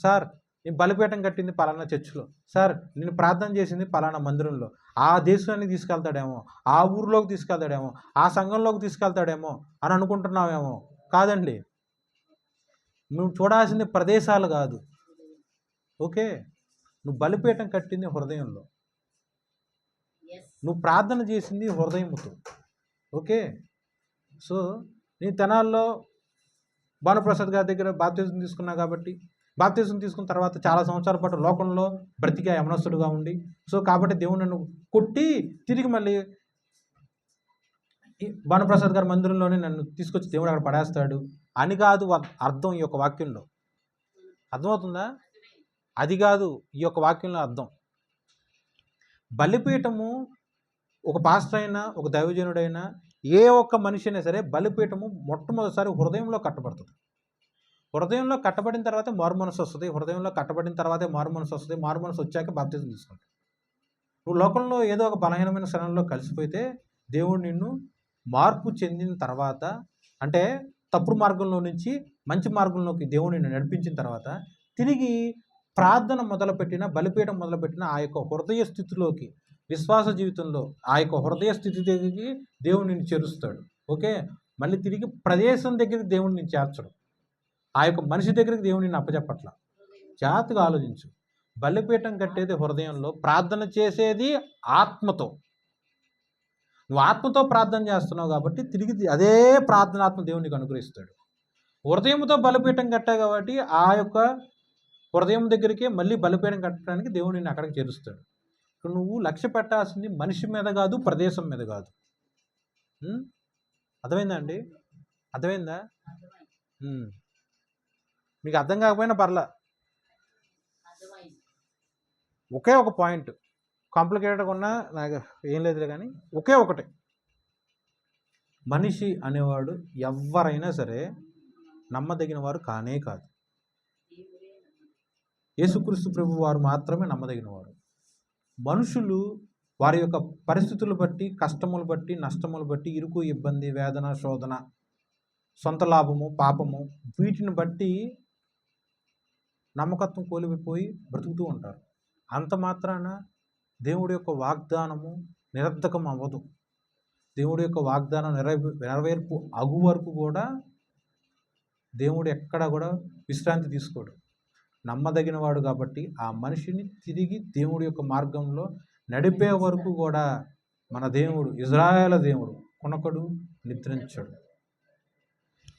సార్, నేను బలిపీఠం కట్టింది పలానా చర్చిలో, సార్ నేను ప్రార్థన చేసింది పలానా మందిరంలో, ఆ దేశాన్ని తీసుకెళ్తాడేమో, ఆ ఊరిలోకి తీసుకెళ్తాడేమో, ఆ సంఘంలోకి తీసుకెళ్తాడేమో అని అనుకుంటున్నావేమో. కాదండి, నువ్వు చూడాల్సింది ప్రదేశాలు కాదు. ఓకే, నువ్వు బలిపీఠం కట్టింది హృదయంలో, నువ్వు ప్రార్థన చేసింది హృదయముతో. ఓకే, సో నేను తెనాల్లో భానుప్రసాద్ గారి దగ్గర బాప్తిజం తీసుకున్నా కాబట్టి, బాప్తిజం తీసుకున్న తర్వాత చాలా సంవత్సరాల పాటు లోకంలో బ్రతిగా యమనస్తుడుగా ఉండి, సో కాబట్టి దేవుడు నన్ను కొట్టి తిరిగి మళ్ళీ భానుప్రసాద్ గారి మందిరంలోనే నన్ను తీసుకొచ్చి దేవుడు అక్కడ పడేస్తాడు అని కాదు అర్థం ఈ యొక్క వాక్యంలో. అర్థమవుతుందా? అది కాదు ఈ యొక్క వాక్యంలో అర్థం. బలిపీఠము ఒక పాస్టర్ అయినా, ఒక దైవజనుడైనా, ఏ ఒక్క మనిషి అయినా సరే బలిపీఠము మొట్టమొదటిసారి హృదయంలో కట్టబడుతుంది. హృదయంలో కట్టబడిన తర్వాతే మారు మనసు వస్తుంది. హృదయంలో కట్టబడిన తర్వాతే మారు మనసు వస్తుంది. మారు మనసు వచ్చాక బాప్తిజం తీసుకుంటావు. నువ్వు లోకంలో ఏదో ఒక బలహీనమైన స్థలంలో కలిసిపోతే దేవుడు నిన్ను మార్పు చెందిన తర్వాత, అంటే తప్పుడు మార్గంలో నుంచి మంచి మార్గంలోకి దేవుడు నిన్ను నడిపించిన తర్వాత తిరిగి ప్రార్థన మొదలుపెట్టిన, బలిపీఠం మొదలుపెట్టిన ఆ యొక్క హృదయ స్థితిలోకి, విశ్వాస జీవితంలో ఆ యొక్క హృదయ స్థితి దగ్గరికి దేవుడు నిన్ను చేరుస్తాడు. ఓకే, మళ్ళీ తిరిగి ప్రదేశం దగ్గరికి దేవుడు నిన్ను చేర్చడు. ఆ యొక్క మనిషి దగ్గరికి దేవుడు నిన్ను అప్పచెప్పట్ల. జాగ్రత్తగా ఆలోచించు. బలిపీఠం కట్టేది హృదయంలో, ప్రార్థన చేసేది ఆత్మతో. నువ్వు ఆత్మతో ప్రార్థన చేస్తున్నావు కాబట్టి తిరిగి అదే ప్రార్థనాత్మ దేవునికి అనుగ్రహిస్తాడు. హృదయంతో బలిపీఠం కట్టావు కాబట్టి ఆ యొక్క హృదయం దగ్గరికి మళ్ళీ బలిపీఠం కట్టడానికి దేవుడు నిన్ను అక్కడికి చేరుస్తాడు. నువ్వు లక్ష్య పెట్టాల్సింది మనిషి మీద కాదు, ప్రదేశం మీద కాదు. అర్థమైందా అండి? అర్థమైందా? మీకు అర్థం కాకపోయినా పర్లా, ఒకే ఒక పాయింట్, కాంప్లికేటెడ్గా ఉన్నా నాకు ఏం లేదులే, కానీ ఒకే ఒకటి, మనిషి అనేవాడు ఎవరైనా సరే నమ్మదగిన వారు కానే కాదు. యేసుక్రీస్తు ప్రభు వారు మాత్రమే నమ్మదగిన వారు. మనుషులు వారి యొక్క పరిస్థితులు బట్టి, కష్టములు బట్టి, నష్టములు బట్టి, ఇరుకు, ఇబ్బంది, వేదన, శోధన సొంత లాభము, పాపము, వీటిని బట్టి నమ్మకత్వం కోల్పోయి బ్రతుకుతూ ఉంటారు. అంత మాత్రాన దేవుడి యొక్క వాగ్దానము నిరర్ధకం అవ్వదు. దేవుడి యొక్క వాగ్దానం నెరవేర్పు అగు వరకు కూడా దేవుడు ఎక్కడా కూడా విశ్రాంతి తీసుకోడు. నమ్మదగిన వాడు కాబట్టి ఆ మనిషిని తిరిగి దేవుడి యొక్క మార్గంలో నడిపే వరకు కూడా మన దేవుడు, ఇజ్రాయేలు దేవుడు కొనకడు, నిద్రించడు.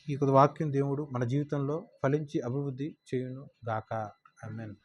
ఈ వాక్యం దేవుడు మన జీవితంలో ఫలించి అభివృద్ధి చేయును గాక. ఆమేన్.